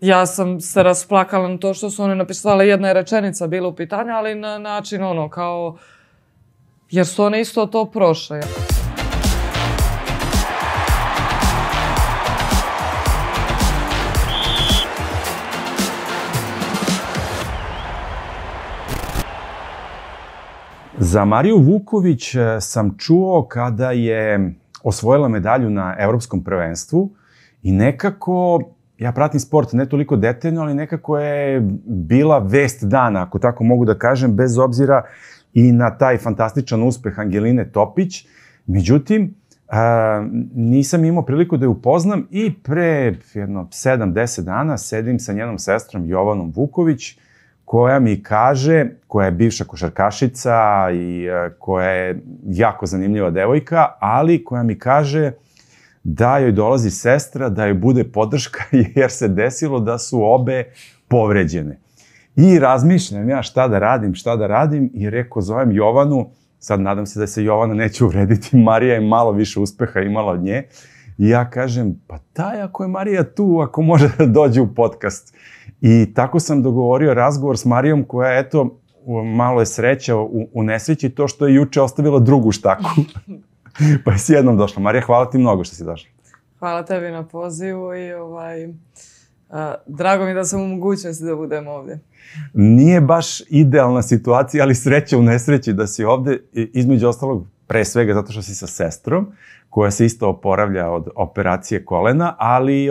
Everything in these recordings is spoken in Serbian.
ja sam se rasplakala na to što su oni napisali, jedna je rečenica bila u pitanju, ali na način kao, jer su oni isto to prošle. Za Mariju Vuković sam čuo kada je osvojila medalju na Evropskom prvenstvu i nekako, ja pratim sport ne toliko detaljno, ali nekako je bila vest dana, ako tako mogu da kažem, bez obzira i na taj fantastičan uspeh Angeline Topić. Međutim, nisam imao priliku da je upoznam i pre jedno 7-10 dana sedim sa njenom sestrom Jovanom Vuković, koja mi kaže, koja je bivša košarkašica i koja je jako zanimljiva devojka, ali koja mi kaže da joj dolazi sestra, da joj bude podrška jer se desilo da su obe povređene. I razmišljam ja šta da radim i rekao zovem Jovanu, sad nadam se da se Jovana neće uvrediti, Marija je malo više uspeha imala od nje. I ja kažem, pa daj ako je Marija tu, ako može da dođe u podcast. I tako sam dogovorio razgovor s Marijom koja, eto, malo je sreća u nesreći to što je juče ostavila drugu štaku. Pa je si jednom došla. Marija, hvala ti mnogo što si došla. Hvala tebi na pozivu i drago mi da sam u mogućnosti da budem ovdje. Nije baš idealna situacija, ali sreća u nesreći da si ovdje, između ostalog, pre svega zato što si sa sestrom, koja se isto oporavlja od operacije kolena, ali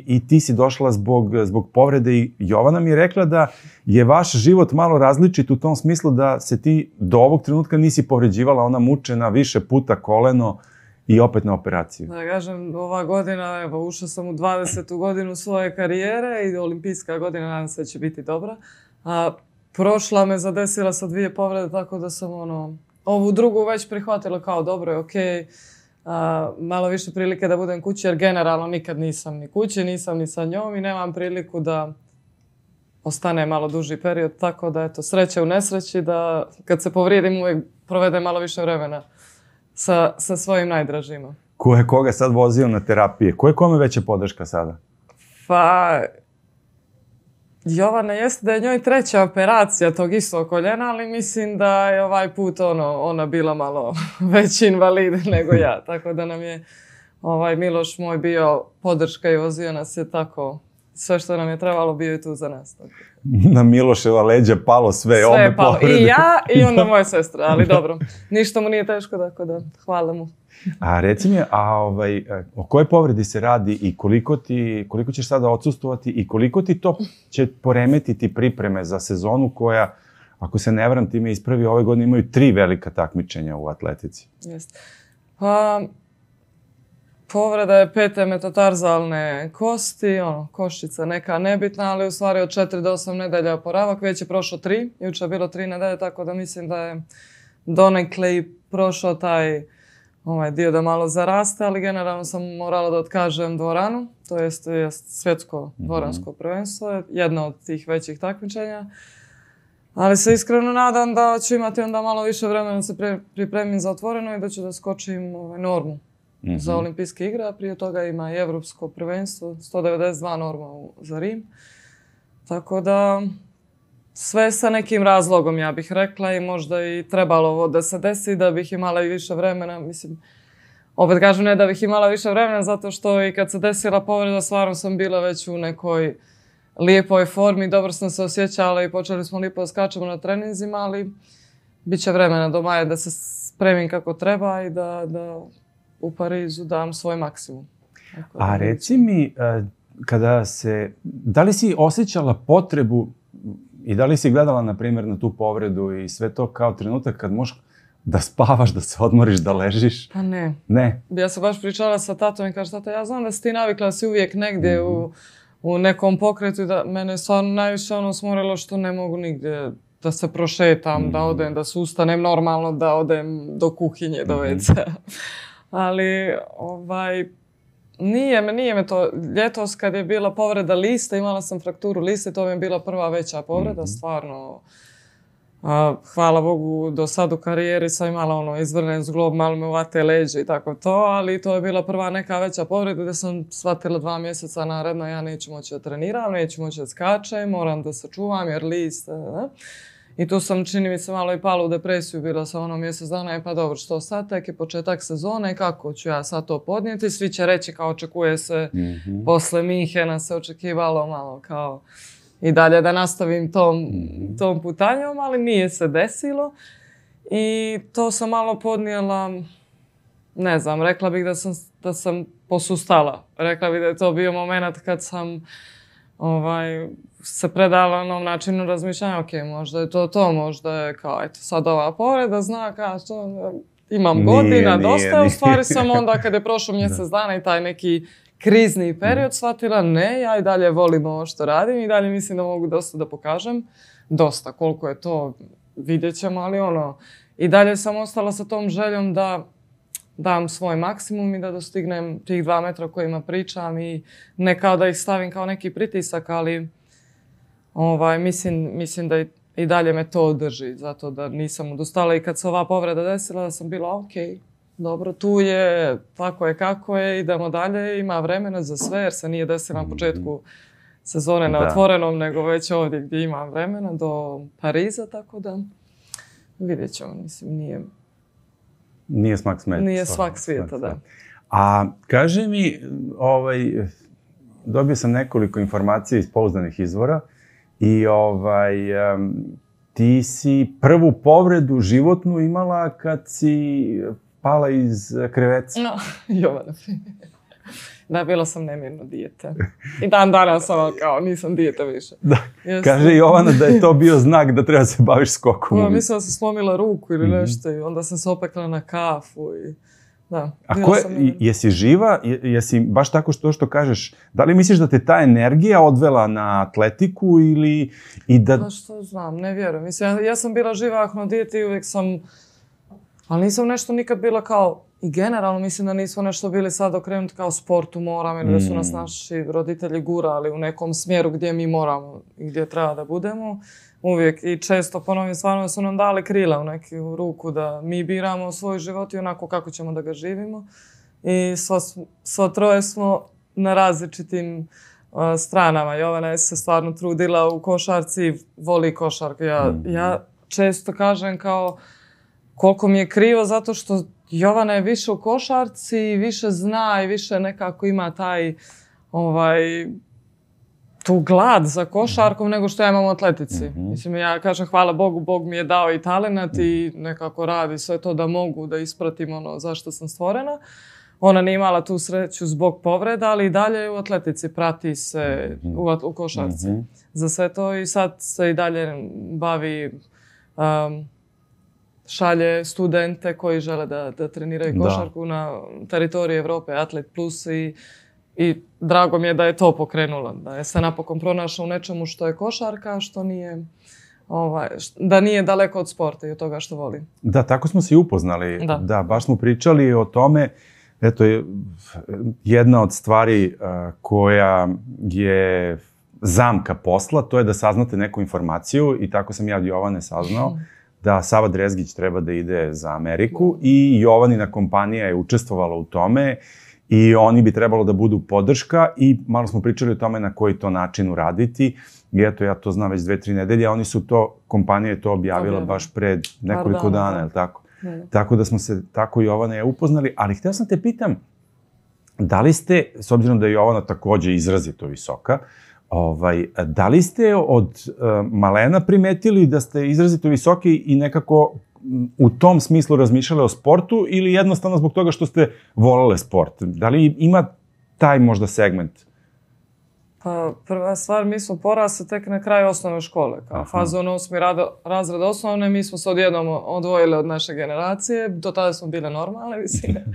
i ti si došla zbog povrede i Jovana mi je rekla da je vaš život malo različit u tom smislu da se ti do ovog trenutka nisi povređivala, ona mučena više puta koleno i opet na operaciju. Da kažem, ova godina, evo, ušla sam u 20. godinu svoje karijere i olimpijska godina nadam se da će biti dobra. A prošla me zadesila sa 2 povrede, tako da sam ovu drugu već prihvatila kao dobro je okej. Malo više prilike da budem kući, jer generalno nikad nisam ni kući, nisam ni sa njom i nemam priliku da ostane malo duži period, tako da eto, sreće u nesreći da kad se povrijedim uvijek provedem malo više vremena sa svojim najdražima. Ko je koga sad vozio na terapije? Ko je kome veća podrška sada? Pa, Jovana jeste da je njoj 3. operacija tog istog koljena, ali mislim da je ovaj put ona bila malo veći invalid nego ja. Tako da nam je Miloš moj bio podrška i vozio nas je tako. Sve što nam je trebalo bio je tu za nas. Tako. Na Miloševa leđa palo sve obe je palo. Povrede. I ja i onda moja sestra, ali dobro. Ništa mu nije teško, tako da hvala mu. A reci mi, o kojoj povredi se radi i koliko ćeš sada odsustvovati i koliko ti to će poremetiti pripreme za sezonu koja, ako se ne varam, ti me ispravi, ove godine imaju 3 velika takmičenja u atletici. Jeste. Povreda je 5. metatarzalne kosti, koščica neka nebitna, ali u stvari od 4 do 8 nedelja oporavak, već je prošlo 3, juče je bilo 3 nedelje, tako da mislim da je donekle i prošao taj dio da malo zaraste, ali generalno sam morala da otkažem dvoranu, to jest svjetsko dvoransko prvenstvo, jedno od tih većih takmičenja. Ali se iskreno nadam da ću imati onda malo više vremena da se pripremim za otvoreno i da ću da skočim normu za olimpijske igre, a prije toga ima i evropsko prvenstvo, 192 norma za Rim. Tako da sve sa nekim razlogom, ja bih rekla, i možda i trebalo ovo da se desi, da bih imala i više vremena. Mislim, opet kažem ne da bih imala više vremena, zato što i kad se desila povreda, stvarno sam bila već u nekoj lijepoj formi, dobro sam se osjećala i počeli smo lijepo da skačemo na treninzima, ali bit će vremena do maja da se spremim kako treba i da u Parizu dam svoj maksimum. A reci mi, da li si osjećala potrebu i da li si gledala, na primjer, na tu povredu i sve to kao trenutak kad možeš da spavaš, da se odmoriš, da ležiš? Pa ne. Ne? Ja sam baš pričala sa tatom i kaže, tata, ja znam da si ti navikla da si uvijek negdje u nekom pokretu i da mene stvarno najviše smorilo što ne mogu nigdje da se prošetam, da odem, da se ustanem normalno, da odem do kuhinje, do WC. Ali, nije me to, ljetos kad je bila povreda liste, imala sam frakturu liste, to mi je bila prva veća povreda, stvarno Hvala Bogu, do sad u karijeri sam imala izvrnen zglob, malo me uvate leđe i tako to, ali to je bila prva neka veća povreda gdje sam shvatila 2 mjeseca naredno ja neću moći da treniram, neću moći da skačem, moram da se čuvam jer list. I tu sam, čini mi se, malo i pala u depresiju, bila sam mjesec dana i pa dobro, što sad, tek je početak sezone, kako ću ja sad to podnijeti, svi će reći kao očekuje se, posle Minhena se očekivalo malo kao i dalje da nastavim tom putanjom, ali nije se desilo. I to sam malo podnijela, ne znam, rekla bih da sam posustala. Rekla bih da je to bio moment kad sam se predala onom načinu razmišljanja, ok, možda je to, možda je kao, eto, sad ova povreda, zna kao što imam godina, dosta, u stvari sam onda kad je prošlo mjesec dana i taj neki krizni period shvatila, ne, ja i dalje volim ovo što radim i dalje mislim da mogu dosta da pokažem. Dosta, koliko je to, vidjet ćemo, ali i dalje sam ostala sa tom željom da dam svoj maksimum i da dostignem tih 2 metra o kojima pričam i ne kao da ih stavim kao neki pritisak, ali mislim da i dalje me to drži, zato da nisam odustala i kad se ova povreda desila da sam bila ok. Dobro, tu je, tako je kako je, idemo dalje, ima vremena za sve jer se nije desilo na početku sezone na otvorenom, nego već ovdje gdje imam vremena do Pariza, tako da vidjet ćemo, mislim, Nije smak svijeta. Nije svak svijeta, da. A kaži mi, dobio sam nekoliko informacija iz pouzdanih izvora i ti si prvu povredu životnu imala kad si pala iz kreveca. No, Jovana. Da, bila sam nemirno dijete. I dan danas kao nisam dijete više. Da, kaže Jovana da je to bio znak da treba se baviš skokom. Mislim da sam slomila ruku ili nešto i onda sam se opekla na kafu i da. A jesi živa? Jesi baš tako što kažeš? Da li misliš da te ta energija odvela na atletiku ili i da... Pa što znam, ne vjerujem. Mislim, ja sam bila živa na dijeti i uvijek sam... Ali nisam nešto nikad bila kao... I generalno mislim da nismo nešto bili sad okrenuti kao sportu moram ili da su nas naši roditelji gurali u nekom smjeru gdje mi moramo i gdje treba da budemo. Uvijek i često ponovim stvarno su nam dali krila u neku ruku da mi biramo svoj život i onako kako ćemo da ga živimo. I sva troje smo na različitim stranama. Jovana je se stvarno trudila u košarci, voli košarku. Ja često kažem kao koliko mi je krivo zato što Jovana je više u košarci, više zna i više nekako ima taj tu glad za košarkom nego što ja imam u atletici. Mislim, ja kažem hvala Bogu, Bog mi je dao i talenat i nekako radi sve to da mogu da ispratim zašto sam stvorena. Ona nije imala tu sreću zbog povreda, ali i dalje u atletici prati se u košarci za sve to i sad se i dalje bavi... šalje studente koji žele da treniraju košarku na teritoriji Evrope, Atlet Plus i drago mi je da je to pokrenulo, da je se napokon pronašao u nečemu što je košarka, što nije, da nije daleko od sporta i od toga što volim. Da, tako smo se i upoznali. Da, baš smo pričali o tome. Eto, jedna od stvari koja je zamka posla, to je da saznate neku informaciju i tako sam ja od Jovane saznao da Sava Drezgić treba da ide za Ameriku i Jovanina kompanija je učestvovala u tome i oni bi trebalo da budu podrška i malo smo pričali o tome na koji to način uraditi. I eto, ja to znam već 2-3 nedelje, a oni su kompanija je to objavila baš pred nekoliko dana, je li tako? Tako da smo se tako Jovana je upoznali, ali hteo sam te pitam, da li ste, s obzirom da je Jovana takođe izrazito visoka, da li ste od malena primetili da ste izrazito visoki i nekako u tom smislu razmišljali o sportu ili jednostavno zbog toga što ste volele sport? Da li ima taj možda segment? Pa prva stvar, mi smo porasli tek na kraju osnovne škole. Kao fazon 8. razred osnovne, mi smo se odjednom odvojili od naše generacije. Do tada smo bile normalne visine.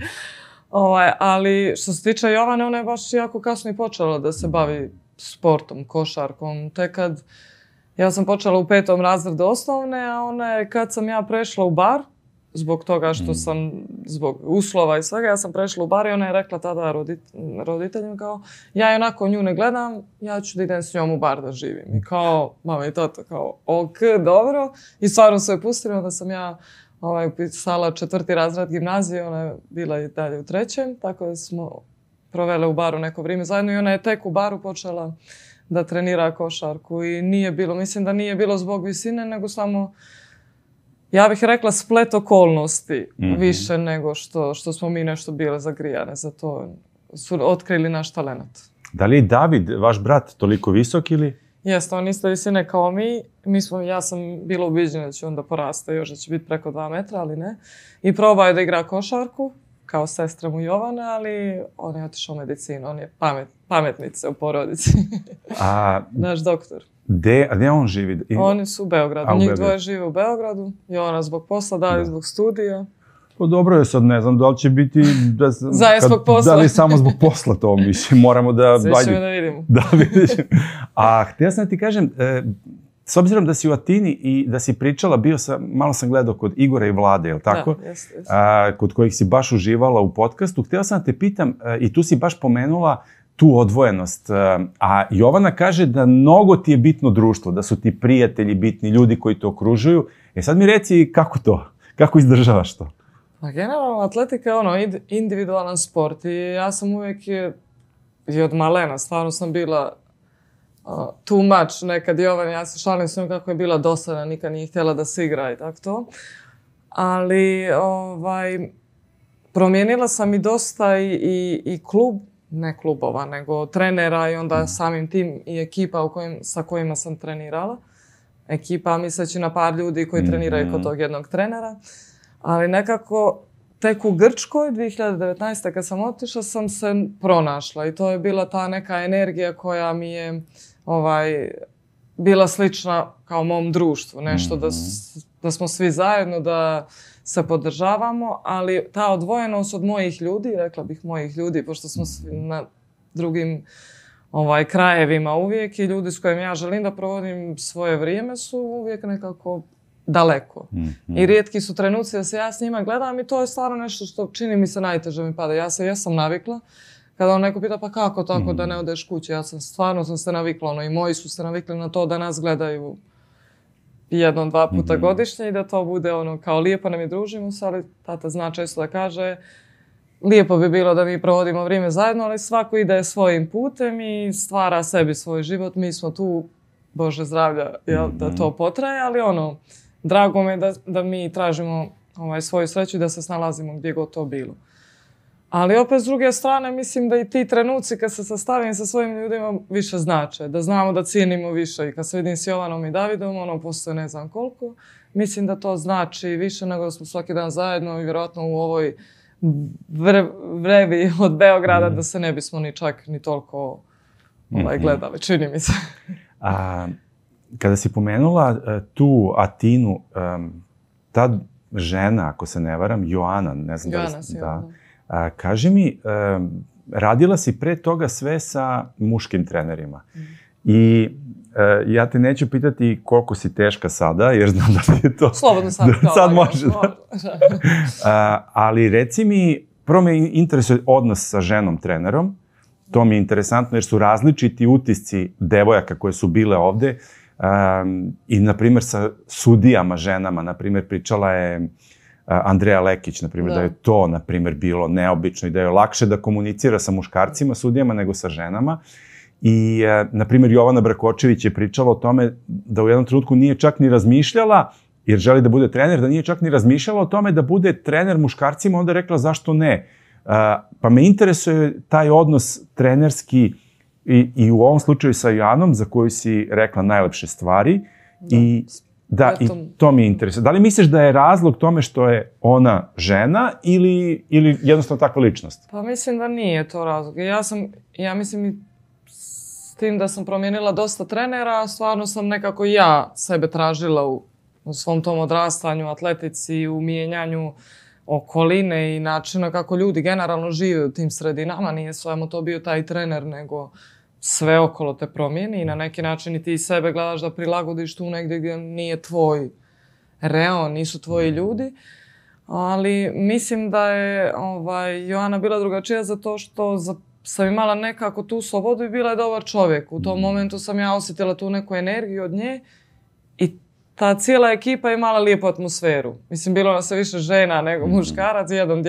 Ali što se tiče Jovane, ona je baš jako kasno i počela da se bavi sportom, košarkom. Tek kad ja sam počela u 5. razredu osnovne, a ona je kad sam ja prešla u bar, zbog toga što sam, zbog uslova i svega, ja sam prešla u bar i ona je rekla tada roditeljima kao, ja i onako nju ne gledam, ja ću da idem s njom u bar da živim. I kao, mama i tata, kao, ok, dobro. I stvarno se je pustila da sam ja upisala 4. razred gimnazije, ona je bila i dalje u 3. Tako da smo provele u baru neko vrijeme zajedno i ona je tek u baru počela da trenira košarku i nije bilo, mislim da nije bilo zbog visine, nego samo, ja bih rekla, splet okolnosti više nego što smo mi nešto bile zagrijane. Zato su otkrili naš talent. Da li je David, vaš brat, toliko visok ili? Jeste, on iste visine kao mi. Ja sam bila ubiđena da će onda porasta još, da će biti preko 2 metra, ali ne. I probao je da igra košarku, kao sestra mu Jovana, ali on je otišao u medicinu. On je pametnica u porodici. Naš doktor. Gde on živi? Oni su u Beogradu. Njih dvoje žive u Beogradu. Jovana zbog posla, David zbog studija. Pa dobro je sad, ne znam da li će biti... Zbog posla. Da li samo zbog posla to, mislim, moramo da... Sve ćemo da vidimo. Da, vidimo. A htio sam da ti kažem, s obzirom da si u Atini i da si pričala, malo sam gledao kod Igora i Vlade, je li tako? Da, jeste. Kod kojih si baš uživala u podcastu. Htio sam da te pitam, i tu si baš pomenula tu odvojenost. A Jovana kaže da mnogo ti je bitno društvo, da su ti prijatelji bitni, ljudi koji te okružuju. Sad mi reci kako to? Kako izdržavaš to? Pa generalno, atletika je individualan sport i ja sam uvijek i od malena, stvarno sam bila too much nekad Jovana, ja se šalim s njom kako je bila dosadna, nikad nije htjela da se igra i tako to. Ali promijenila sam i dosta i klub, ne klubova, nego trenera i onda samim tim i ekipa sa kojima sam trenirala. Ekipa misleći na par ljudi koji treniraju kod tog jednog trenera. Ali nekako tek u Grčkoj 2019. kad sam otišla sam se pronašla i to je bila ta neka energija koja mi je bila slična kao mom društvu. Nešto da smo svi zajedno, da se podržavamo, ali ta odvojenost od mojih ljudi, rekla bih mojih ljudi, pošto smo svi na drugim krajevima uvijek i ljudi s kojim ja želim da provodim svoje vrijeme su uvijek nekako daleko. I rijetki su trenuci da se ja s njima gledam i to je stvarno nešto što čini mi se najteže mi pada. Ja sam navikla. Kada on neko pita pa kako tako da ne odeš kući, stvarno sam se navikla. I moji su se navikli na to da nas gledaju 1-2 puta godišnje i da to bude kao lijepo nam i družimo se, ali tata zna često da kaže lijepo bi bilo da mi provodimo vrijeme zajedno, ali svako ide svojim putem i stvara sebi svoj život. Mi smo tu, Bože zdravlja, da to potraje, ali drago mi je da mi tražimo svoju sreću i da se snalazimo gdje god to bilo. Ali opet s druge strane mislim da i ti trenuci kad se sastavim sa svojim ljudima više znače. Da znamo da cijenimo više i kad se vidim s Jovanom i Davidom, postoje ne znam koliko. Mislim da to znači više nego da smo svaki dan zajedno i vjerojatno u ovoj vrevi od Beograda da se ne bismo ni čak ni toliko gledali, čini mi se. Kada si pomenula tu Atinu, ta žena, ako se ne varam, Joana, ne znam da li... Kaži mi, radila si pre toga sve sa muškim trenerima i ja te neću pitati koliko si teška sada, jer znam da ti je to... Slobodno sad. Sad može, ali reci mi, prvo me interesuje odnos sa ženom trenerom. To mi je interesantno jer su različiti utisci devojaka koje su bile ovde i, na primjer, sa sudijama ženama. Na primjer, pričala je Andreja Lekić, na primjer, da je to, na primjer, bilo neobično i da je lakše da komunicira sa muškarcima, sudijama, nego sa ženama. I, na primjer, Jovana Brakočević je pričala o tome da u jednom trenutku nije čak ni razmišljala, jer želi da bude trener, da nije čak ni razmišljala o tome da bude trener muškarcima, onda je rekla zašto ne. Pa me interesuje taj odnos trenerski i u ovom slučaju sa Joanom, za koju si rekla najlepše stvari. I to mi je interesuje. Da li misliš da je razlog tome što je ona žena ili jednostavno takva ličnost? Pa mislim da nije to razlog. Ja mislim s tim da sam promijenila dosta trenera, stvarno sam nekako ja sebe tražila u svom tom odrastanju, atletici, u mijenjanju okoline i načina kako ljudi generalno žive u tim sredinama. Nije samo to bio taj trener, nego sve okolo te promijeni i na neki način i ti sebe gledaš da prilagodiš tu negdje gdje nije tvoj reon, nisu tvoji ljudi. Ali mislim da je Joana bila drugačija zato što sam imala nekako tu slobodu i bila je dobar čovjek. U tom momentu sam ja osjetila tu neku energiju od nje i ta cijela ekipa je imala lijepu atmosferu. Mislim, bilo nas je više žena nego muškarac, jedan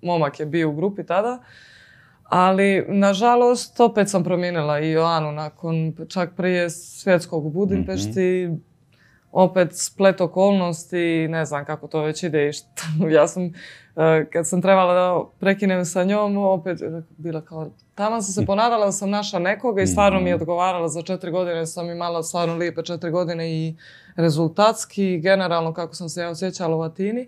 momak je bio u grupi tada. Ali, nažalost, opet sam promijenila i Joanu nakon, čak prije svjetskog u Budimpešti. Opet splet okolnosti, ne znam kako to već ide i što. Ja sam, kad sam trebala da prekinem sa njom, opet bila kao, tamo sam se ponadala da sam našla nekoga i stvarno mi je odgovarala za 4 godine, sam imala stvarno lijepe 4 godine i rezultatski, generalno kako sam se ja osjećala u Atini.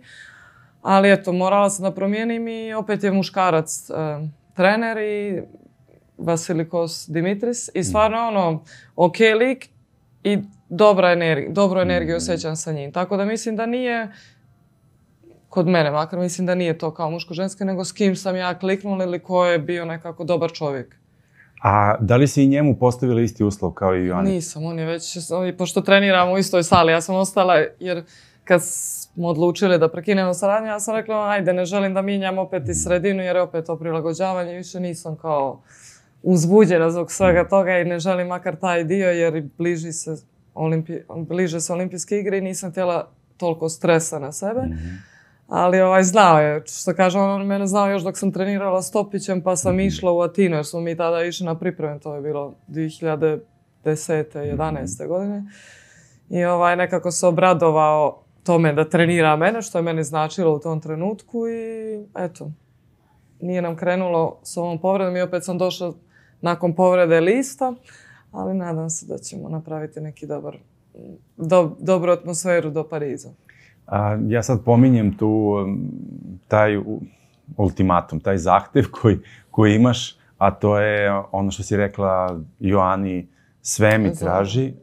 Ali eto, morala sam da promijenim i opet je muškarac trener i Vasilikos Dimitris i stvarno ok lik i dobru energiju osjećam sa njim. Tako da mislim da nije, kod mene makar, mislim da nije to kao muško-ženske, nego s kim sam ja kliknula ili ko je bio nekako dobar čovjek. A da li si i njemu postavila isti uslov kao i Joani? Nisam, on je već, pošto treniramo u istoj sali, ja sam ostala jer kad smo odlučili da prekinemo saradnju, ja sam rekla, ajde, ne želim da mijenjam opet i sredinu jer je opet to prilagođavanje, više nisam kao uzbuđena zbog svega toga i ne želim makar taj dio jer bliže se olimpijske igre i nisam htjela toliko stresa na sebe. Ali znao je, što kaže, on mene znao još dok sam trenirala s Topićem pa sam išla u Atinu jer smo mi tada išli na pripreme, to je bilo 2010. 11. godine. I nekako se obradovao tome da trenira mene, što je meni značilo u tom trenutku i eto, nije nam krenulo s ovom povredom i opet sam došla nakon povrede lista, ali nadam se da ćemo napraviti neki dobru atmosferu do Pariza. Ja sad pominjem tu taj ultimatum, taj zahtev koji imaš, a to je ono što si rekla Joani, sve mi traži.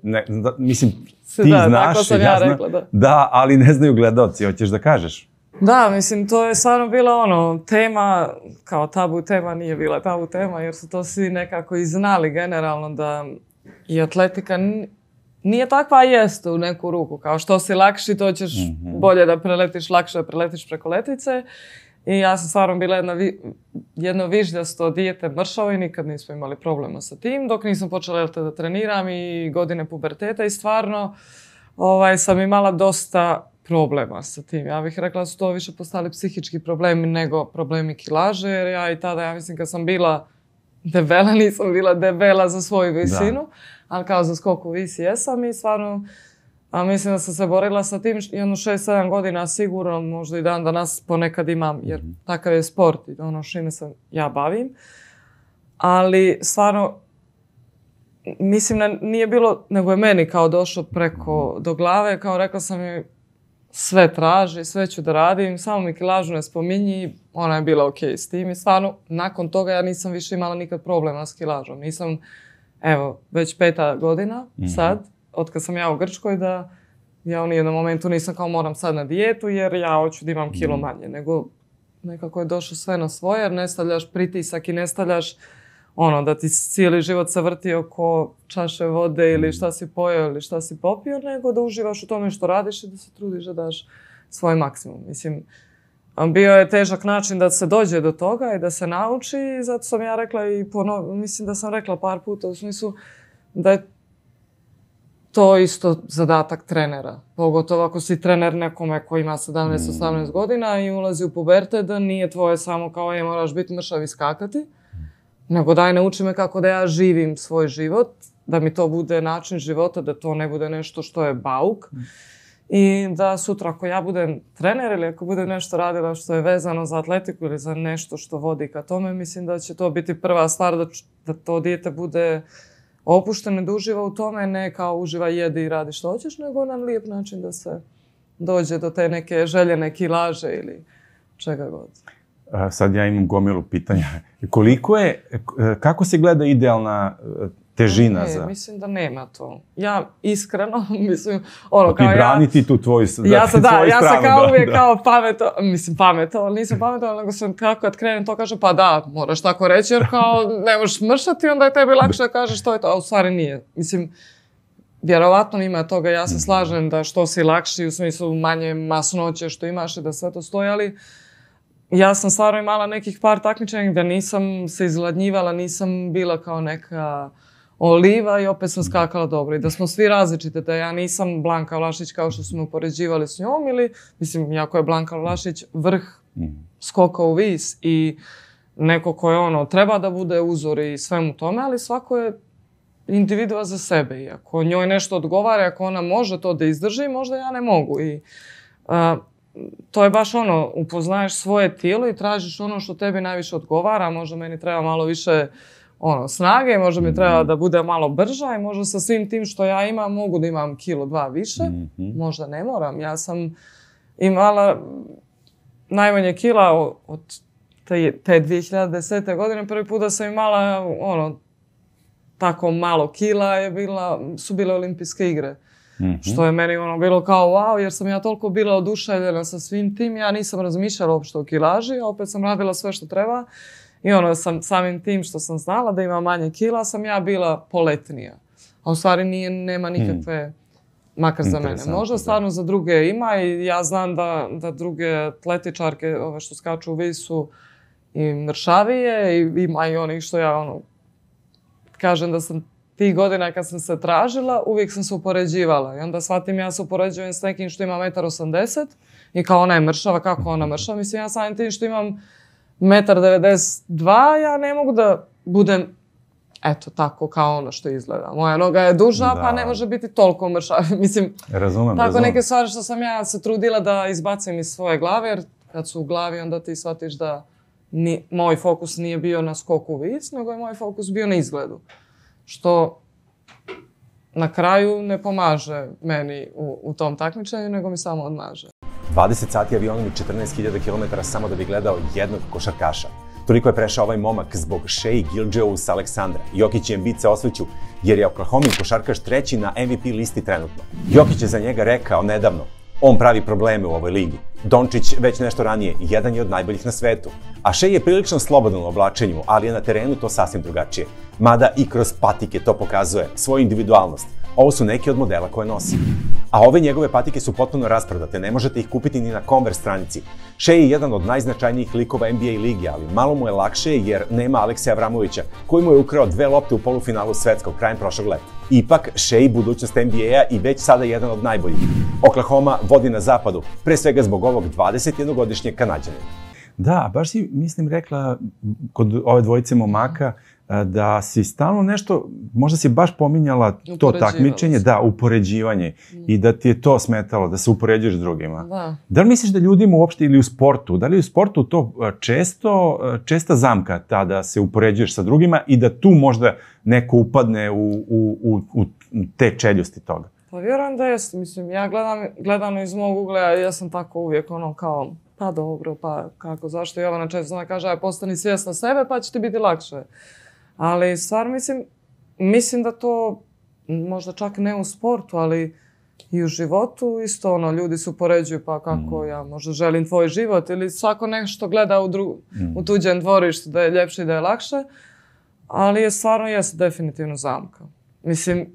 Mislim, ti znaš, tako sam ja rekla, da. Da, ali ne znaju gledaoci, hoćeš da kažeš? Da, mislim, to je stvarno bila tema, kao tabu tema, nije bila tabu tema, jer su to svi nekako i znali generalno da i atletika nije takva, a jest u neku ruku. Kao što si lakši, to ćeš bolje da preletiš, lakše da preletiš preko letvice. I ja sam stvarno bila jedno vižljasto dijete mršavo i nikad nismo imali problema sa tim, dok nisam počela da treniram i godine puberteta i stvarno sam imala dosta problema sa tim. Ja bih rekla da su to više postali psihički problemi nego problemi kilaže, jer ja i tada, ja mislim kad sam bila debela, nisam bila debela za svoju visinu, ali kao za skok u visi jesam i stvarno mislim da sam se borila sa tim i 6-7 godina sigurno, možda i dan danas ponekad imam, jer takav je sport i ono čime se ja bavim. Ali stvarno, mislim da nije bilo, nego je meni kao došlo preko do glave, kao rekla sam joj sve traži, sve ću da radim, samo mi kilažu ne spominji, ona je bila okej s tim i stvarno nakon toga ja nisam više imala nikad problema s kilažom. Nisam, evo, već 5. godina sad, otkad sam ja u Grčkoj, da ja u nijednom momentu nisam kao moram sad na dijetu jer ja hoću da imam kilo manje, nego nekako je došlo sve na svoje jer ne stavljaš pritisak i ne stavljaš da ti cijeli život se vrti oko čaše vode ili šta si pojeo ili šta si popio, nego da uživaš u tome što radiš i da se trudiš da daš svoj maksimum. Mislim, bio je težak način da se dođe do toga i da se nauči i zato sam ja rekla i mislim da sam rekla par puta u smislu da je to isto zadatak trenera. Pogotovo ako si trener nekome koji ima 17-18 godina i ulazi u pubertet, da nije tvoje samo kao moraš biti mršav i skakati, nego daj nauči me kako da ja živim svoj život, da mi to bude način života, da to ne bude nešto što je bauk. I da sutra ako ja budem trener ili ako budem nešto radila što je vezano za atletiku ili za nešto što vodi ka tome, mislim da će to biti prva stvar da to dijete bude opušteno, da uživa u tome, ne kao uživa, jedi i radi što hoćeš, nego na lijep način da se dođe do te neke željene kilaže ili čega god. Sad ja imam gomilu pitanja. Kako se gleda idealna težina za... Mislim da nema to. Ja iskreno, mislim, ti braniti tu tvoju stranu. Ja sam kao uvijek kao pameto, nisam pameto, nego sam kako kad krenem to kažem, pa da, moraš tako reći, jer kao ne možeš mršati, onda je tebi lakše da kažeš što je to, a u stvari nije. Mislim, vjerovatno ima toga, ja se slažem da što si lakši, u smislu manje masnoće što imaš i da sve to stoji, ali ja sam stvarno imala nekih par takmičenja gdje nisam se izgladnjivala, nisam bila kao neka oliva i opet sam skakala dobro. I da smo svi različite, da ja nisam Blanka Vlašić kao što smo upoređivali s njom ili, mislim, jako je Blanka Vlašić vrh skoka u vis i neko ko je treba da bude uzor i svemu tome, ali svako je individua za sebe. I ako njoj nešto odgovara, ako ona može to da izdrži, možda ja ne mogu. I to je baš upoznaješ svoje tijelo i tražiš ono što tebi najviše odgovara, možda meni treba malo više snage, možda mi treba da bude malo brža i možda sa svim tim što ja imam mogu da imam kilo, 2 više, možda ne moram. Ja sam imala najmanje kila od te 2010. godine, prvi put da sam imala tako malo kila su bile olimpijske igre. Što je meni bilo kao wow, jer sam ja toliko bila oduševljena sa svim tim, ja nisam razmišljala uopšte o kilaži, a opet sam radila sve što treba. I samim tim što sam znala da ima manje kila, sam ja bila poletnija. A u stvari nema nikakve, makar za mene. Možda stvarno za druge ima i ja znam da druge atletičarke, ove što skaču u visu i mršavije, i ima i onih što ja kažem da sam tih godina kad sam se tražila, uvijek sam se upoređivala. I onda shvatim ja se upoređujem s nekim što ima 1,80 m i kao ona je mršava, kako ona mršava. Mislim, ja samim tim što imam 1,92 m, ja ne mogu da budem, eto, tako kao ono što izgleda. Moja noga je duža, pa ne može biti toliko mršava. Mislim, tako neke stvari što sam ja se trudila da izbacim iz svoje glave, jer kad su u glavi, onda ti shvatiš da moj fokus nije bio na skoku vis, nego je moj fokus bio na izgledu. Što na kraju ne pomaže meni u tom takmičenju, nego mi samo odmaže. 20 sati avionom i 14.000 km samo da bi gledao jednog košarkaša. Toliko je prešao ovaj momak zbog Shai Gilgeous Aleksandra. Jokić je Embiid se osveću jer je Oklahomin košarkaš treći na MVP listi trenutno. Jokić je za njega rekao nedavno: on pravi probleme u ovoj ligi. Dončić već nešto ranije, jedan je od najboljih na svetu. A Shai je prilično slobodan u oblačenju, ali je na terenu to sasvim drugačije. Mada i kroz patike to pokazuje, svoju individualnost. Ovo su neki od modela koje nosi. A ove njegove patike su potpuno rasprodate, ne možete ih kupiti ni na Converse stranici. Shai je jedan od najznačajnijih likova NBA ligi, ali malo mu je lakše jer nema Alekseja Avramovića, koji mu je ukrao 2 lopte u polufinalu svetskog krajem prošlog leta. Ipak, Shai budućnost NBA-a i već sada jedan od najboljih. Oklahoma vodi na zapadu, pre svega zbog ovog 21-godišnjeg Kanađanina. Da, baš si, mislim, rekla kod ove dvojice momaka da si stalno nešto, možda si baš pominjala to takmičenje, da, upoređivanje, i da ti je to smetalo, da se upoređuješ s drugima. Da li misliš da ljudima uopšte ili u sportu, da li je u sportu to česta zamka ta da se upoređuješ sa drugima i da tu možda neko upadne u te čeljusti toga? Pa vjerujem da jeste, mislim, ja gledano iz mog ugla, ja sam tako uvijek kao, pa dobro, pa kako, zašto Jovana često ona kaže, postani svjesna sebe pa će ti biti lakše. Ali stvar mislim da to možda čak ne u sportu, ali i u životu isto ljudi se upoređuju pa kako ja možda želim tvoj život ili svako nešto gleda u tuđem dvorištu da je ljepše i da je lakše, ali je stvarno definitivno zamka. Mislim,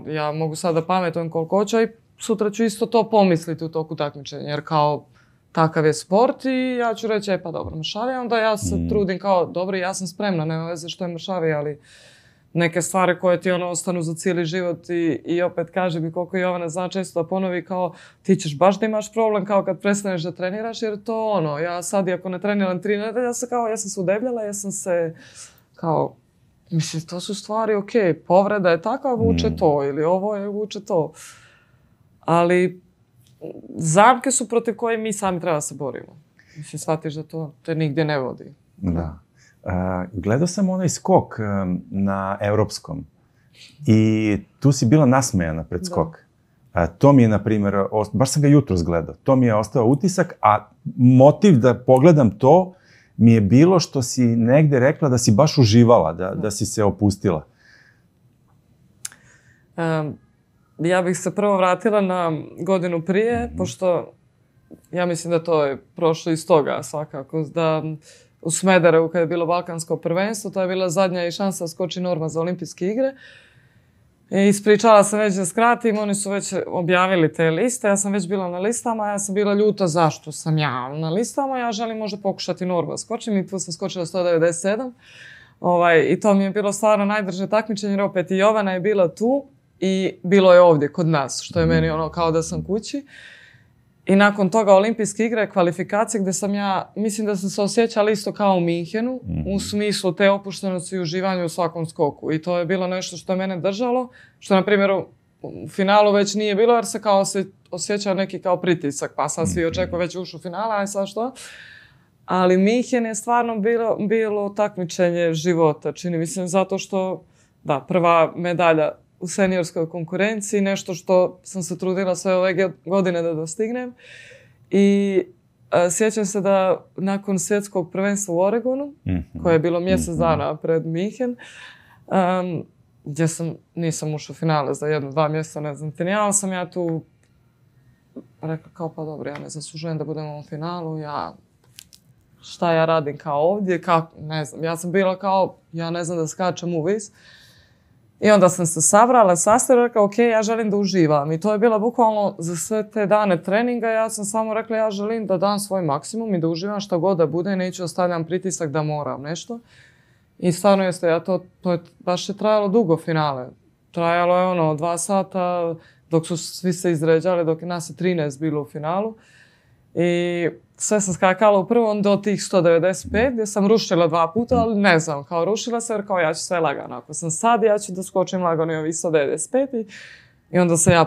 ja mogu sada pametujem koliko hoću i sutra ću isto to pomisliti u toku takmičenja, jer kao takav je sport i ja ću reći, pa dobro, mršavi, onda ja se trudim kao, dobro, ja sam spremna, nema veze što je mršavi, ali neke stvari koje ti ostanu za cijeli život i opet kaže mi koliko Jovana zna često da ponovi kao, ti ćeš baš da imaš problem kao kad prestaneš da treniraš, jer to ja sad iako ne treniram 3 nedelje, ja sam se udebljala, ja sam se kao, mislim, to su stvari, okej, povreda je takva, vuče to, ili ovo je, vuče to. Ali zamke su protiv koje mi sami treba se borimo. Mislim, shvatiš da to te nigdje ne vodi. Da. Gledao sam onaj skok na Evropskom i tu si bila nasmejana pred skok. To mi je, na primjer, baš sam ga jutros gledao, to mi je ostao utisak, a motiv da pogledam to mi je bilo što si negde rekla da si baš uživala, da si se opustila. Ja bih se prvo vratila na godinu prije, pošto ja mislim da to je prošlo iz toga svakako, da u Smederevu kad je bilo Balkansko prvenstvo, to je bila zadnja i šansa da skoči Norma za olimpijske igre. I ispričala sam već da skratim, oni su već objavili te liste, ja sam već bila na listama, ja sam bila ljuta zašto sam ja na listama, ja želim možda pokušati normal skočim i tu sam skočila 197. I to mi je bilo stvarno najbrže takmičenje, jer opet i Jovana je bila tu i bilo je ovdje kod nas, što je meni ono kao da sam kući. I nakon toga olimpijske igre, kvalifikacije gdje sam ja, mislim da sam se osjećala isto kao u Minhenu, u smislu te opuštenosti i uživanja u svakom skoku. I to je bilo nešto što je mene držalo, što na primjer u finalu već nije bilo jer se kao osjećao neki kao pritisak, pa sad svi očekuju već ušu finala, aj sad što? Ali Minhen je stvarno bilo takmičenje života, čini mi se, zato što, da, prva medalja u seniorskoj konkurenciji, nešto što sam se trudila sve ove godine da dostignem. I sjećam se da nakon svjetskog prvenstva u Oregonu, koje je bilo mjesec dana pred Minhen, gdje nisam ušla u finale za 1-2 mjeseca, ne znam, ali sam ja tu rekla kao pa dobro, ja ne zaslužujem da budem u ovom finalu, šta ja radim kao ovdje, ne znam, ja sam bila kao, ja ne znam da skačem u vis. I onda sam se sabrala, sastavila i rekla, ok, ja želim da uživam. I to je bila bukvalno za sve te dane treninga. Ja sam samo rekla, ja želim da dam svoj maksimum i da uživam šta god da bude. Neću ostavljam pritisak da moram nešto. I stvarno jeste, baš je trajalo dugo finale. Trajalo je 2 sata dok su svi se izređali, dok je nas 13 bilo u finalu. I sve sam skakala u prvom do tih 195 gdje sam rušila 2 puta, ali ne znam, kao rušila se jer kao ja ću sve lagano. Ako sam sad, ja ću da skočim lagano i ovih 195 i onda se ja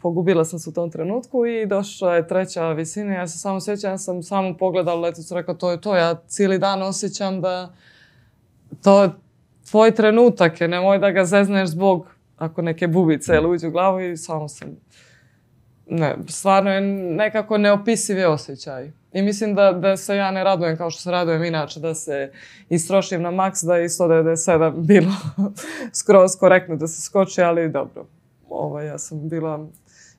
pogubila sam se u tom trenutku i došla je 3. visina. Ja se samo sjećam, ja sam samo pogledala letvicu, rekla to je to, ja cijeli dan osjećam da to je tvoj trenutak, nemoj da ga zezneš zbog ako neke bubice ili uđu u glavu i samo sam... Ne, stvarno je nekako neopisivi osjećaj. I mislim da se ja ne radujem kao što se radujem inače, da se istrošim na maks, da je 197 bilo skroz korektno da se skoči, ali dobro. Ja sam bila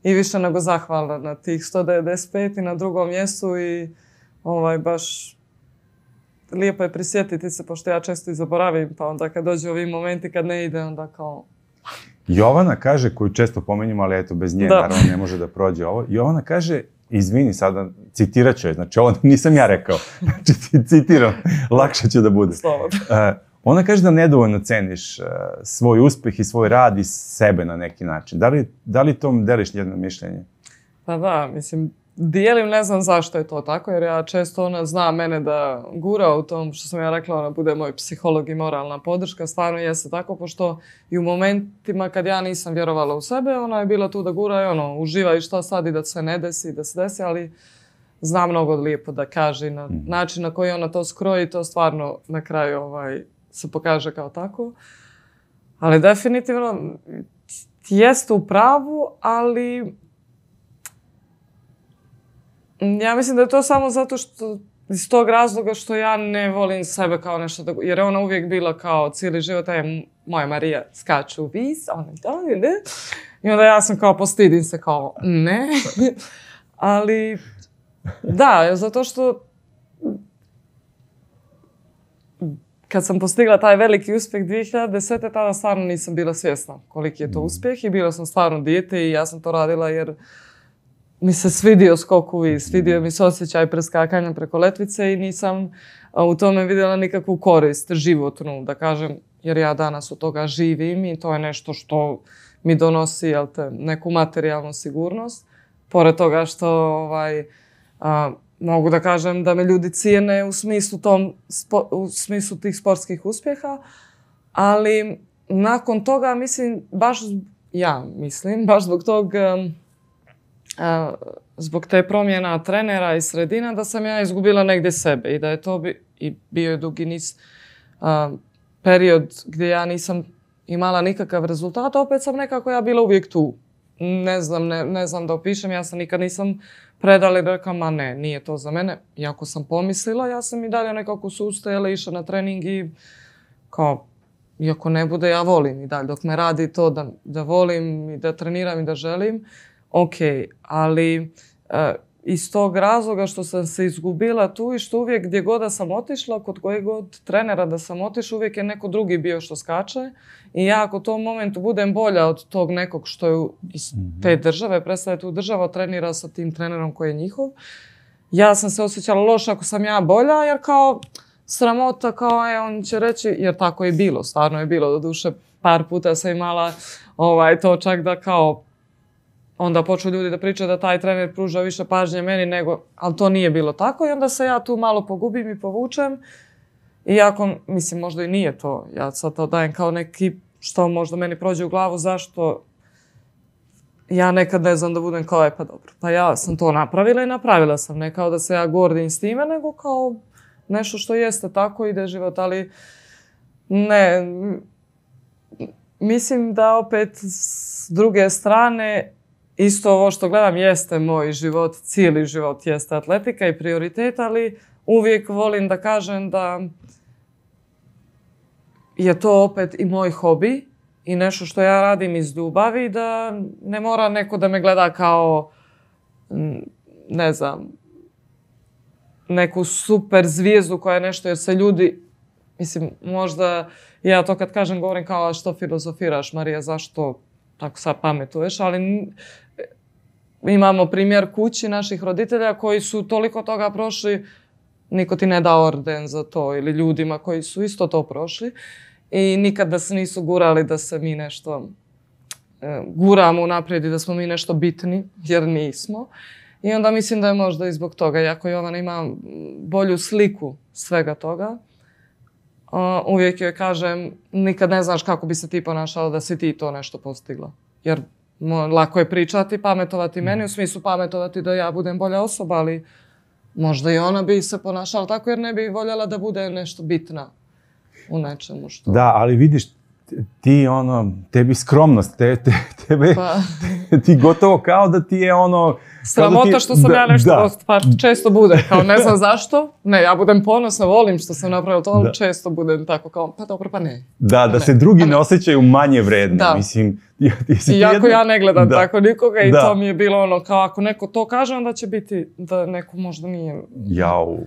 i više nego zahvalna na tih 195 i na drugom mjestu i baš lijepo je prisjetiti se, pošto ja često i zaboravim, pa onda kad dođu ovi momenti kad ne ide, onda kao... Jovana kaže, koju često pomenjamo, ali eto, bez nje naravno ne može da prođe ovo. Jovana kaže, izvini sada, citirat ću je, znači ovo nisam ja rekao, znači citiram, lakše će da bude. Ona kaže da nedovoljno ceniš svoj uspeh i svoj rad i sebe na neki način. Da li tom deliš jedno mišljenje? Pa da, mislim, dijelim, ne znam zašto je to tako, jer ja često ona zna mene da gura u tom što sam ja rekla, ona bude moj psiholog i moralna podrška, stvarno jeste tako, pošto i u momentima kad ja nisam vjerovala u sebe, ona je bila tu da gura i uživa i šta sad i da se ne desi, da se desi, ali zna mnogo lijepo da kaže i na način na koji ona to skroji, to stvarno na kraju se pokaže kao tako. Ali definitivno jeste u pravu, ali ja mislim da je to samo zato što iz tog razloga što ja ne volim sebe kao nešto da... Jer je ona uvijek bila kao cijeli život, moja Marija skače u vis, ona ne. I onda ja sam kao postidim se kao ne. Ali da, zato što kad sam postigla taj veliki uspjeh 2010. tada stvarno nisam bila svjesna koliki je to uspjeh i bila sam stvarno dijete i ja sam to radila jer mi se svidio skok u vis, svidio mi se osjećaj preskakanja preko letvice i nisam u tome vidjela nikakvu korist životnu, da kažem, jer ja danas od toga živim i to je nešto što mi donosi neku materijalnu sigurnost. Pored toga što mogu da kažem da me ljudi cijene u smislu tih sportskih uspjeha, ali nakon toga mislim, baš zbog tog zbog te promjena trenera i sredina da sam ja izgubila negdje sebe i da je to bio dugi niz period gdje ja nisam imala nikakav rezultat, opet sam nekako ja bila uvijek tu. Ne znam da opišem, ja sam nikad nisam predala i rekla, ma ne, nije to za mene. Iako sam pomislila, ja sam i dalje nekako sustajala, išla na trening i kao, iako ne bude, ja volim i dalje. Dok me radi to da volim i da treniram i da želim, ok, ali iz tog razloga što sam se izgubila tu i što uvijek gdje god da sam otišla, kod kojeg god trenera da sam otišla, uvijek je neko drugi bio što skače. I ja ako u tom momentu budem bolja od tog nekog što je iz te države, predstavlja tu država, trenira sa tim trenerom koji je njihov, ja sam se osjećala loše ako sam ja bolja, jer kao sramota, kao on će reći, jer tako je bilo, stvarno je bilo, doduše par puta sam imala to čak da kao onda počnu ljudi da pričaju da taj trener pruža više pažnje meni nego, ali to nije bilo tako i onda se ja tu malo pogubim i povučem. Iako, mislim, možda i nije to, ja sad to dajem kao neki što možda meni prođe u glavu, zašto ja nekad ne znam da budem kao, pa dobro, pa ja sam to napravila i napravila sam, ne kao da se ja gordim s time, nego kao nešto što jeste tako ide život, ali ne, mislim da opet s druge strane isto ovo što gledam jeste moj život, cijeli život jeste atletika i prioritet, ali uvijek volim da kažem da je to opet i moj hobi i nešto što ja radim iz ljubavi, da ne mora neko da me gleda kao, ne znam, neku super zvijezdu koja je nešto, jer se ljudi, mislim, možda ja to kad kažem govorim kao što filozofiraš, Marija, zašto tako sad pametuješ, ali imamo primjer kući naših roditelja koji su toliko toga prošli, niko ti ne da orden za to, ili ljudima koji su isto to prošli i nikad da se nisu gurali da se mi nešto guramo unaprijed i da smo mi nešto bitni, jer nismo. I onda mislim da je možda i zbog toga, iako Jovana ima bolju sliku svega toga, uvijek joj kažem, nikad ne znaš kako bi se ti ponašala da si ti to nešto postigla. Jer lako je pričati, pametovati meni, u smislu pametovati da ja budem bolja osoba, ali možda i ona bi se ponašala tako jer ne bi voljela da bude nešto bitna u nečemu što... Da, ali vidiš, ti tebi skromnost, tebe, ti gotovo kao da ti je sramota što sam ja nešto, pa često bude, kao ne znam zašto, ne, ja budem ponosna, volim što sam napravila to, ali često budem tako kao, pa dobro, pa ne. Da se drugi ne osjećaju manje vredne, mislim. Iako ja ne gledam tako nikoga i to mi je bilo kao ako neko to kaže, onda će biti da neko možda nije... Jau.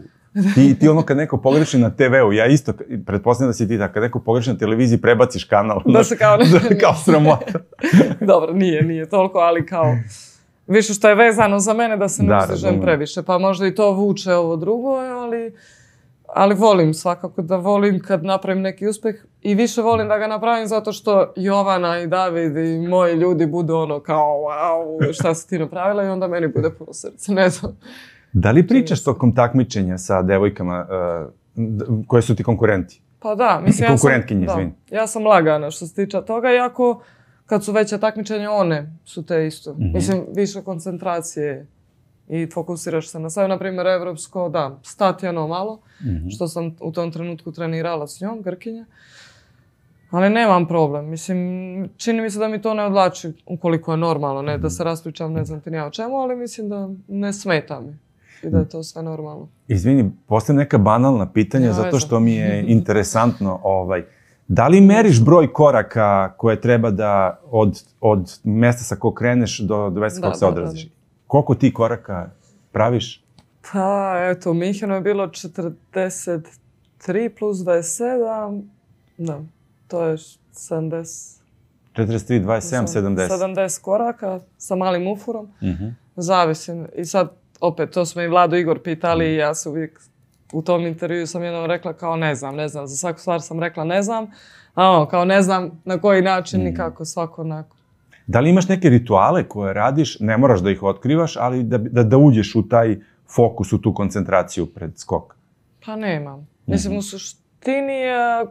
Ti kad neko pogreši na TV-u, ja isto, pretpostavljam da si ti tako, kad neko pogreši na televiziji, prebaciš kanal. Da se kao... Kao sramota. Dobro, nije toliko, ali kao... Više što je vezano za mene da se ne uzdižem previše, pa možda i to vuče ovo drugo, ali volim svakako da volim kad napravim neki uspjeh i više volim da ga napravim zato što Jovana i David i moji ljudi budu kao wow, šta si ti napravila i onda meni bude puno srce, ne znam. Da li pričaš tokom takmičenja sa devojkama koje su ti konkurenti? Pa da, mislim konkurentkinje, izvini. Ja sam lagana što se tiče toga, iako kad su veće takmičenja, one su te isto. Mislim, više koncentracije i fokusiraš se na sve. Naprimjer, evropsko, stati malo, što sam u tom trenutku trenirala s njom, Grkinja. Ali nemam problem. Mislim, čini mi se da mi to ne odlači ukoliko je normalno, ne da se raspričam, ne znam ti ni ja o čemu, ali mislim da ne smeta mi i da je to sve normalno. Izvini, postoje neka banalna pitanja, zato što mi je interesantno. Da li meriš broj koraka koje treba da od mjesta sa kojeg kreneš do mjesta kojeg se odraziš? Koliko ti koraka praviš? Pa, eto, u Minhenu je bilo 43 plus 27, to je 70. 43, 27, 70. 70 koraka sa malim ufurom. Zavisim. I sad, opet, to smo i Vlado Igor pitali i ja se uvijek u tom intervju sam jednom rekla kao ne znam. Za svaku stvar sam rekla ne znam, a kao ne znam na koji način i kako, svako onako. Da li imaš neke rituale koje radiš, ne moraš da ih otkrivaš, ali da uđeš u taj fokus, u tu koncentraciju pred skok? Pa nemam. Mislim, u suštini je,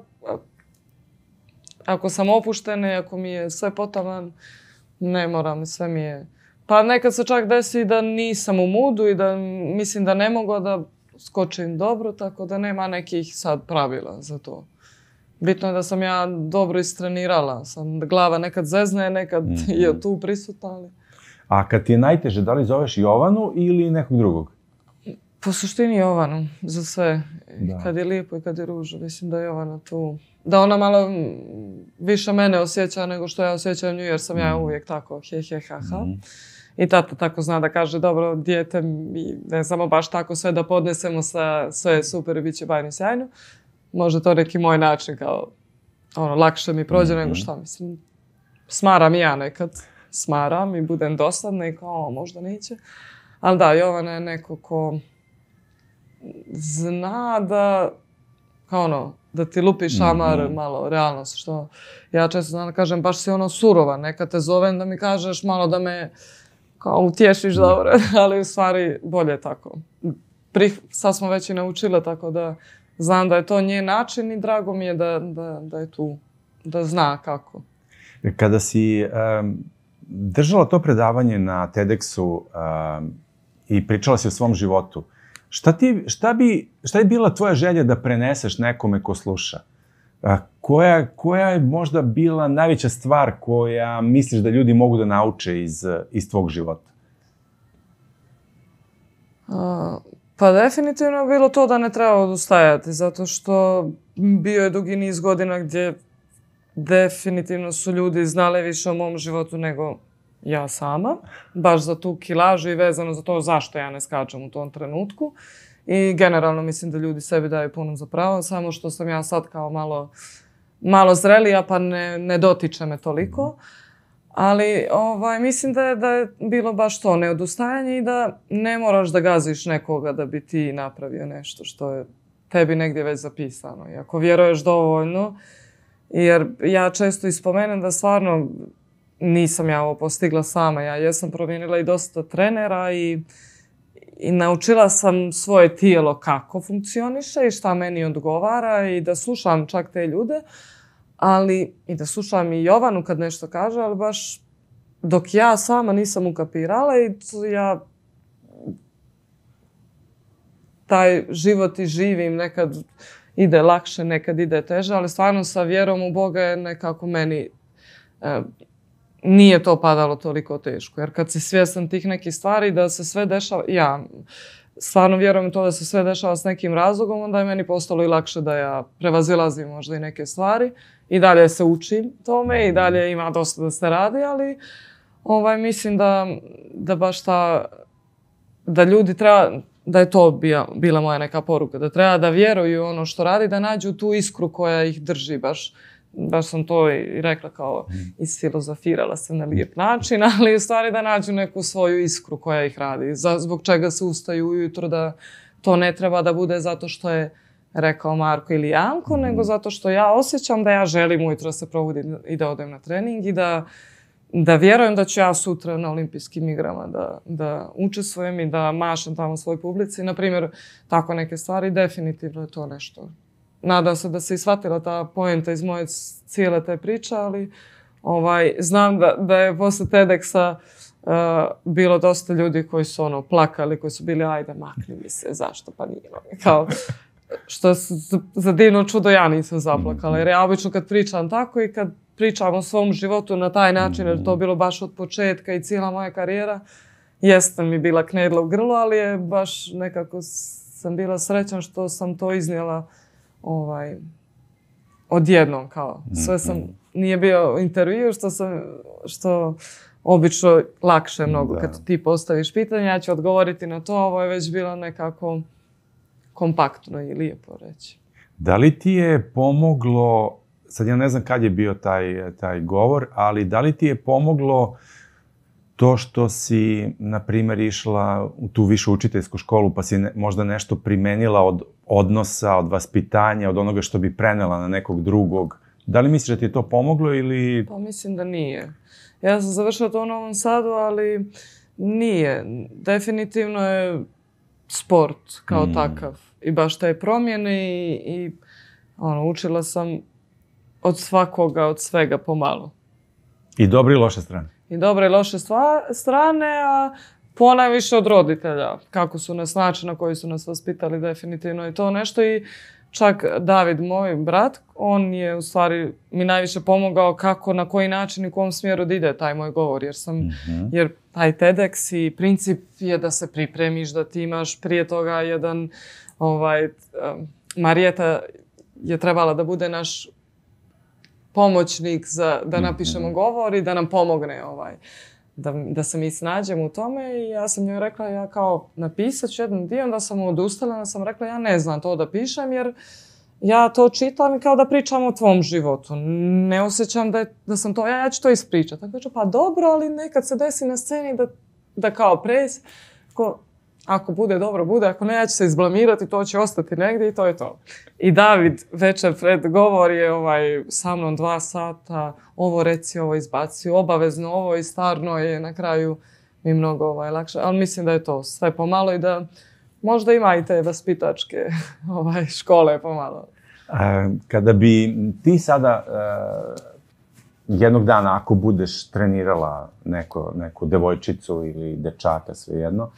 ako sam opuštena i ako mi je sve potaman, ne moram, sve mi je... Pa nekad se čak desi da nisam u moodu i da mislim da ne mogu da skočim dobro, tako da nema nekih sad pravila za to. Bitno je da sam ja dobro istrenirala. Glava nekad zezne, nekad je tu prisutna. Ali... A kad ti je najteže, da li zoveš Jovanu ili nekog drugog? Po suštini Jovanu, za sve. Kad je lijepo i kad je ružno, mislim da je Jovana tu. Da ona malo više mene osjeća nego što ja osjećam nju, jer sam ja uvijek tako he, ha. I tata tako zna da kaže, dobro, dijete, mi ne znamo baš tako sve da podnesemo sve je super i bit će bajno sjajno. Možda to neki moj način kao, lakše mi prođe nego šta, mislim. Smaram i ja nekad, smaram i budem dosadna i kao, možda neće. Ali da, Jovana je neko ko zna da, kao da ti lupi šamar malo realnost, što ja često znam da kažem, baš si surova, neka te zovem da mi kažeš malo da me kao utješiš dobro, ali u stvari bolje tako. Sad smo već i naučile, tako da znam da je to njen način i drago mi je da je tu, da zna kako. Kada si držala to predavanje na TEDxu i pričala si o svom životu, šta je bila tvoja želja da preneseš nekome ko sluša? Koja je možda bila najveća stvar koja misliš da ljudi mogu da nauče iz tvog života? Pa definitivno je bilo to da ne treba odustajati, zato što bio je dugi niz godina gdje definitivno su ljudi znali više o mom životu nego ja sama. Baš za tu kilažu i vezano za to zašto ja ne skačem u tom trenutku. I generalno mislim da ljudi sebi daju puno za pravo, samo što sam ja sad kao malo zrelija pa ne dotiče me toliko. Ali mislim da je bilo baš to neodustajanje i da ne moraš da gaziš nekoga da bi ti napravio nešto što je tebi negdje već zapisano. I ako vjeruješ dovoljno, jer ja često ispomenem da stvarno nisam ja ovo postigla sama. Ja jesam promijenila i dosta trenera i naučila sam svoje tijelo kako funkcioniše i šta meni odgovara i da slušam čak te ljude. Ali i da slušam i Jovanu kad nešto kaže, ali baš dok ja sama nisam ukapirala i ja taj život i živim, nekad ide lakše, nekad ide teže, ali stvarno sa vjerom u Boga je nekako meni nije to padalo toliko teško. Jer kad si svjestan tih nekih stvari da se sve dešava, ja stvarno vjerujem to da se sve dešava s nekim razlogom, onda je meni postalo i lakše da ja prevazilazim možda i neke stvari. I dalje se učim tome i dalje ima dosta da se radi, ali mislim da baš da ljudi treba, da je to bila moja neka poruka, da treba da vjeruju ono što radi, da nađu tu iskru koja ih drži. Baš sam to i rekla kao isfilozofirala sam na lijep način, ali u stvari da nađu neku svoju iskru koja ih radi. Zbog čega se ustaju ujutro, da to ne treba da bude zato što je rekao Marko ili Janko, nego zato što ja osjećam da ja želim ujutro se probudim i da odem na trening i da vjerujem da ću ja sutra na olimpijskim igrama da učestvujem i da mašem tamo svoj publici. Naprimjer, tako neke stvari, definitivno je to nešto. Nadam se da se i shvatila ta poenta iz moje cijele te priče, ali znam da je posle TEDxa bilo dosta ljudi koji su plakali, koji su bili ajde makni mi se, zašto pa nije. Kao, što za divno čudo ja nisam zaplakala. Jer ja obično kad pričam tako i kad pričam o svom životu na taj način, jer to bilo baš od početka i cijela moja karijera, jeste mi bila knedla u grlu, ali je baš nekako sam bila srećan što sam to iznijela odjednom kao. Sve nije bio intervju što obično lakše mnogo kad ti postaviš pitanje, ja ću odgovoriti na to, ovo je već bilo nekako kompaktno i lijepo reći. Da li ti je pomoglo, sad ja ne znam kad je bio taj govor, ali da li ti je pomoglo to što si, na primjer, išla u tu višu učiteljsku školu pa si možda nešto primenila od odnosa, od vaspitanja, od onoga što bi prenela na nekog drugog? Da li misliš da ti je to pomoglo ili... Pa mislim da nije. Ja sam završila to u Novom Sadu, ali nije. Definitivno je sport kao takav. I baš te promjene i učila sam od svakoga, od svega pomalo. I dobre i loše strane. I dobre i loše strane, a ponajviše od roditelja. Kako su nas, način na koji su nas vaspitali, definitivno je to nešto. I čak David, moj brat, on je u stvari mi najviše pomogao kako, na koji način i u kom smjeru da ide taj moj govor. Jer taj TEDx i princip je da se pripremiš, da ti imaš prije toga jedan... Marijeta je trebala da bude naš pomoćnik da napišemo govor i da nam pomogne da se mi snađemo u tome i ja sam njoj rekla, ja kao napisat ću jedan dio, onda sam odustala, onda sam rekla ja ne znam to da pišem jer ja to čitam i kao da pričam o tvom životu. Ne osjećam da sam to, ja ću to ispričati. Tako kažu, pa dobro, ali nekad se desi na sceni da kao ako bude dobro, bude, ako ne, ja ću se izblamirati, to će ostati negdje i to je to. I David večer pred govor je sa mnom 2 sata, ovo reci, ovo izbaci, obavezno ovo i stvarno je na kraju mi mnogo lakše. Ali mislim da je to sve pomalo i da možda ima i te vaspitačke škole pomalo. Kada bi ti sada jednog dana, ako budeš trenirala neku devojčicu ili dečaka, svejedno,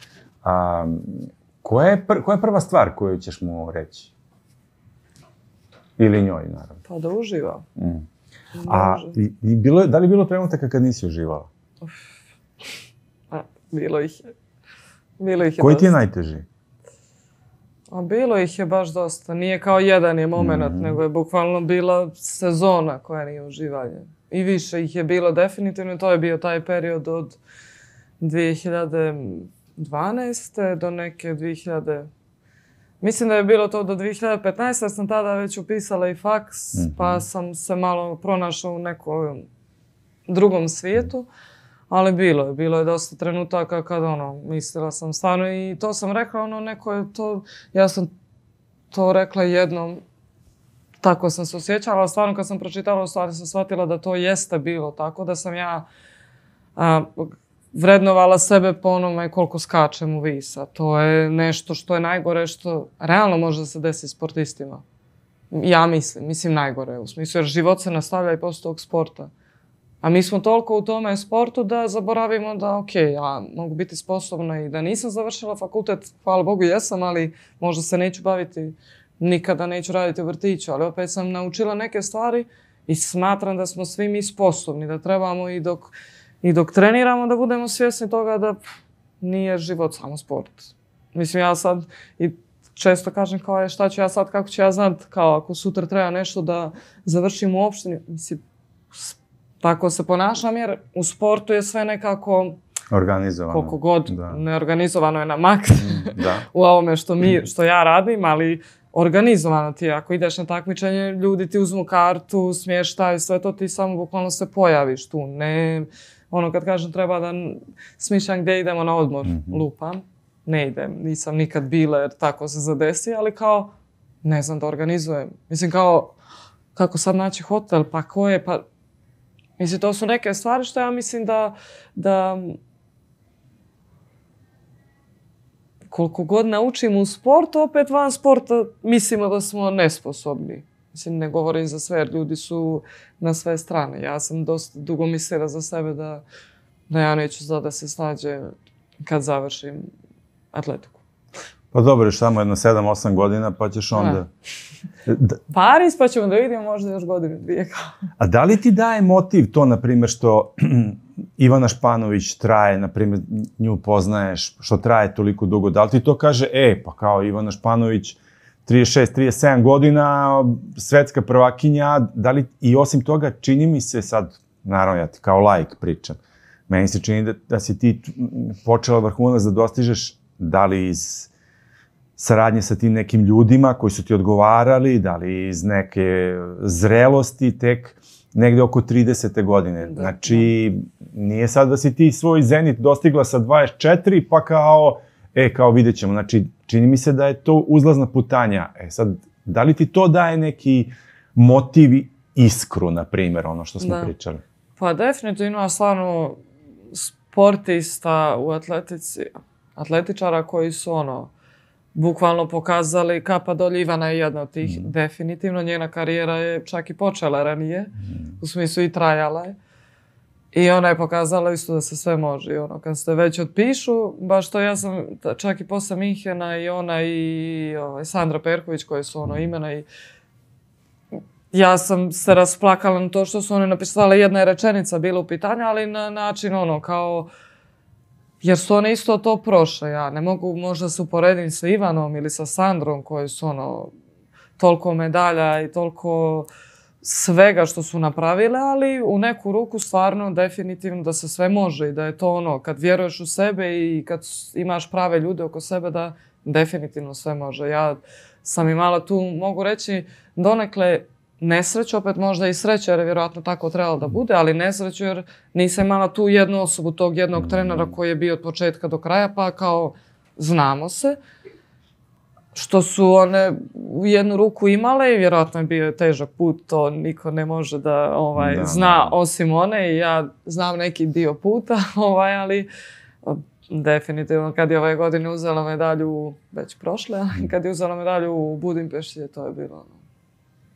koja je prva stvar koju ćeš mu reći? Ili njoj, naravno. Pa da uživa. Da li je bilo trenutaka kad nisi uživala? Bilo ih je. Koji ti je najteži? Bilo ih je baš dosta. Nije kao jedan je moment, nego je bukvalno bila sezona koja nije uživanje. I više ih je bilo definitivno. To je bio taj period od 2012. do neke 2000... Mislim da je bilo to do 2015. jer sam tada već upisala i faks, pa sam se malo pronašla u nekom drugom svijetu. Ali bilo je dosta trenutaka kad mislila sam stvarno i to sam rekla, neko je to, ja sam to rekla jednom, tako sam se osjećala, ali stvarno kad sam pročitala, u stvari sam shvatila da to jeste bilo tako, da sam ja vrednovala sebe po onome koliko skačem u vis, a to je nešto što je najgore, što realno može da se desi sportistima. Ja mislim najgore u smislu, jer život se nastavlja i posle tog sporta. A mi smo toliko u tome sportu da zaboravimo da, ja mogu biti sposobna i da nisam završila fakultet, hvala Bogu jesam, ali možda se neću baviti, nikada neću raditi u vrtiću, ali opet sam naučila neke stvari i smatram da smo svi mi sposobni, da trebamo i dok treniramo da budemo svjesni toga da nije život samo sport. Mislim, ja sad i često kažem kao šta ću ja sad, kako ću ja znat, kao ako sutra treba nešto da završim u opštini, mislim, tako se ponašam jer u sportu je sve nekako organizovano. Koliko god neorganizovano je na maks u ovome što ja radim, ali organizovano ti je. Ako ideš na takmičenje, ljudi ti uzmu kartu, smještaj, sve to ti samo bukvalno se pojaviš tu. Ne, kad kažem treba da smišljam gdje idemo na odmor, lupam. Ne idem, nisam nikad bila jer tako se zadesi, ali kao ne znam da organizujem. Mislim kao kako sad naći hotel, pa ko je, pa mislim, to su neke stvari što ja mislim da koliko god naučimo u sportu, opet van sporta mislimo da smo nesposobni. Mislim, ne govorim za sve, jer ljudi su na sve strane. Ja sam dosta dugo mislila za sebe da ja neću da se snađe kad završim atletiku. Pa dobro, još samo jedno 7-8 godina, pa ćeš onda... Paris, pa ćemo da vidimo možda još godinu, 2. A da li ti daje motiv to, na primjer, što Ivana Španović traje, na primjer, nju poznaješ, što traje toliko dugo? Da li ti to kaže, pa kao Ivana Španović, 36-37 godina, svetska prvakinja, da li, i osim toga, čini mi se sad, naravno ja ti kao laik pričam, meni se čini da si ti počela vrhunac da dostižeš, da li iz saradnje sa tim nekim ljudima koji su ti odgovarali, da li iz neke zrelosti tek negde oko 30. godine. Znači, nije sad da si ti svoj zenit dostigla sa 24, pa kao vidjet ćemo. Znači, čini mi se da je to uzlazna putanja. Sad, da li ti to daje neki motiv, iskru, na primjer, ono što smo pričali? Pa definitivno, a stvarno sportista u atletici, atletičara koji su bukvalno pokazali kapa dolje. Ivana je jedna od tih, definitivno. Njena karijera je čak i počela ranije, u smislu i trajala je. I ona je pokazala isto da se sve može. I kad se već otpišu, baš to ja sam čak i posle Minhena i ona i Sandra Perković koji su imena i ja sam se rasplakala na to što su one napisale, jedna je rečenica bila u pitanju, ali na način kao jer su one isto to prošle. Ja ne mogu možda se uporedim sa Ivanom ili sa Sandrom koji su toliko medalja i toliko svega što su napravile, ali u neku ruku stvarno definitivno da se sve može i da je to ono, kad vjeruješ u sebe i kad imaš prave ljude oko sebe, da definitivno sve može. Ja sam imala tu, mogu reći, donekle nesreću, opet možda i sreće, jer je vjerojatno tako trebalo da bude, ali nesreću jer nisam imala tu jednu osobu, tog jednog trenera koji je bio od početka do kraja, pa kao znamo se. Što su one u jednu ruku imale i vjerojatno je bio težak put, to niko ne može da zna osim one i ja znam neki dio puta, ali definitivno kad je ove godine uzela medalju, već prošle, ali kad je uzela medalju u Budimpešti, to je bilo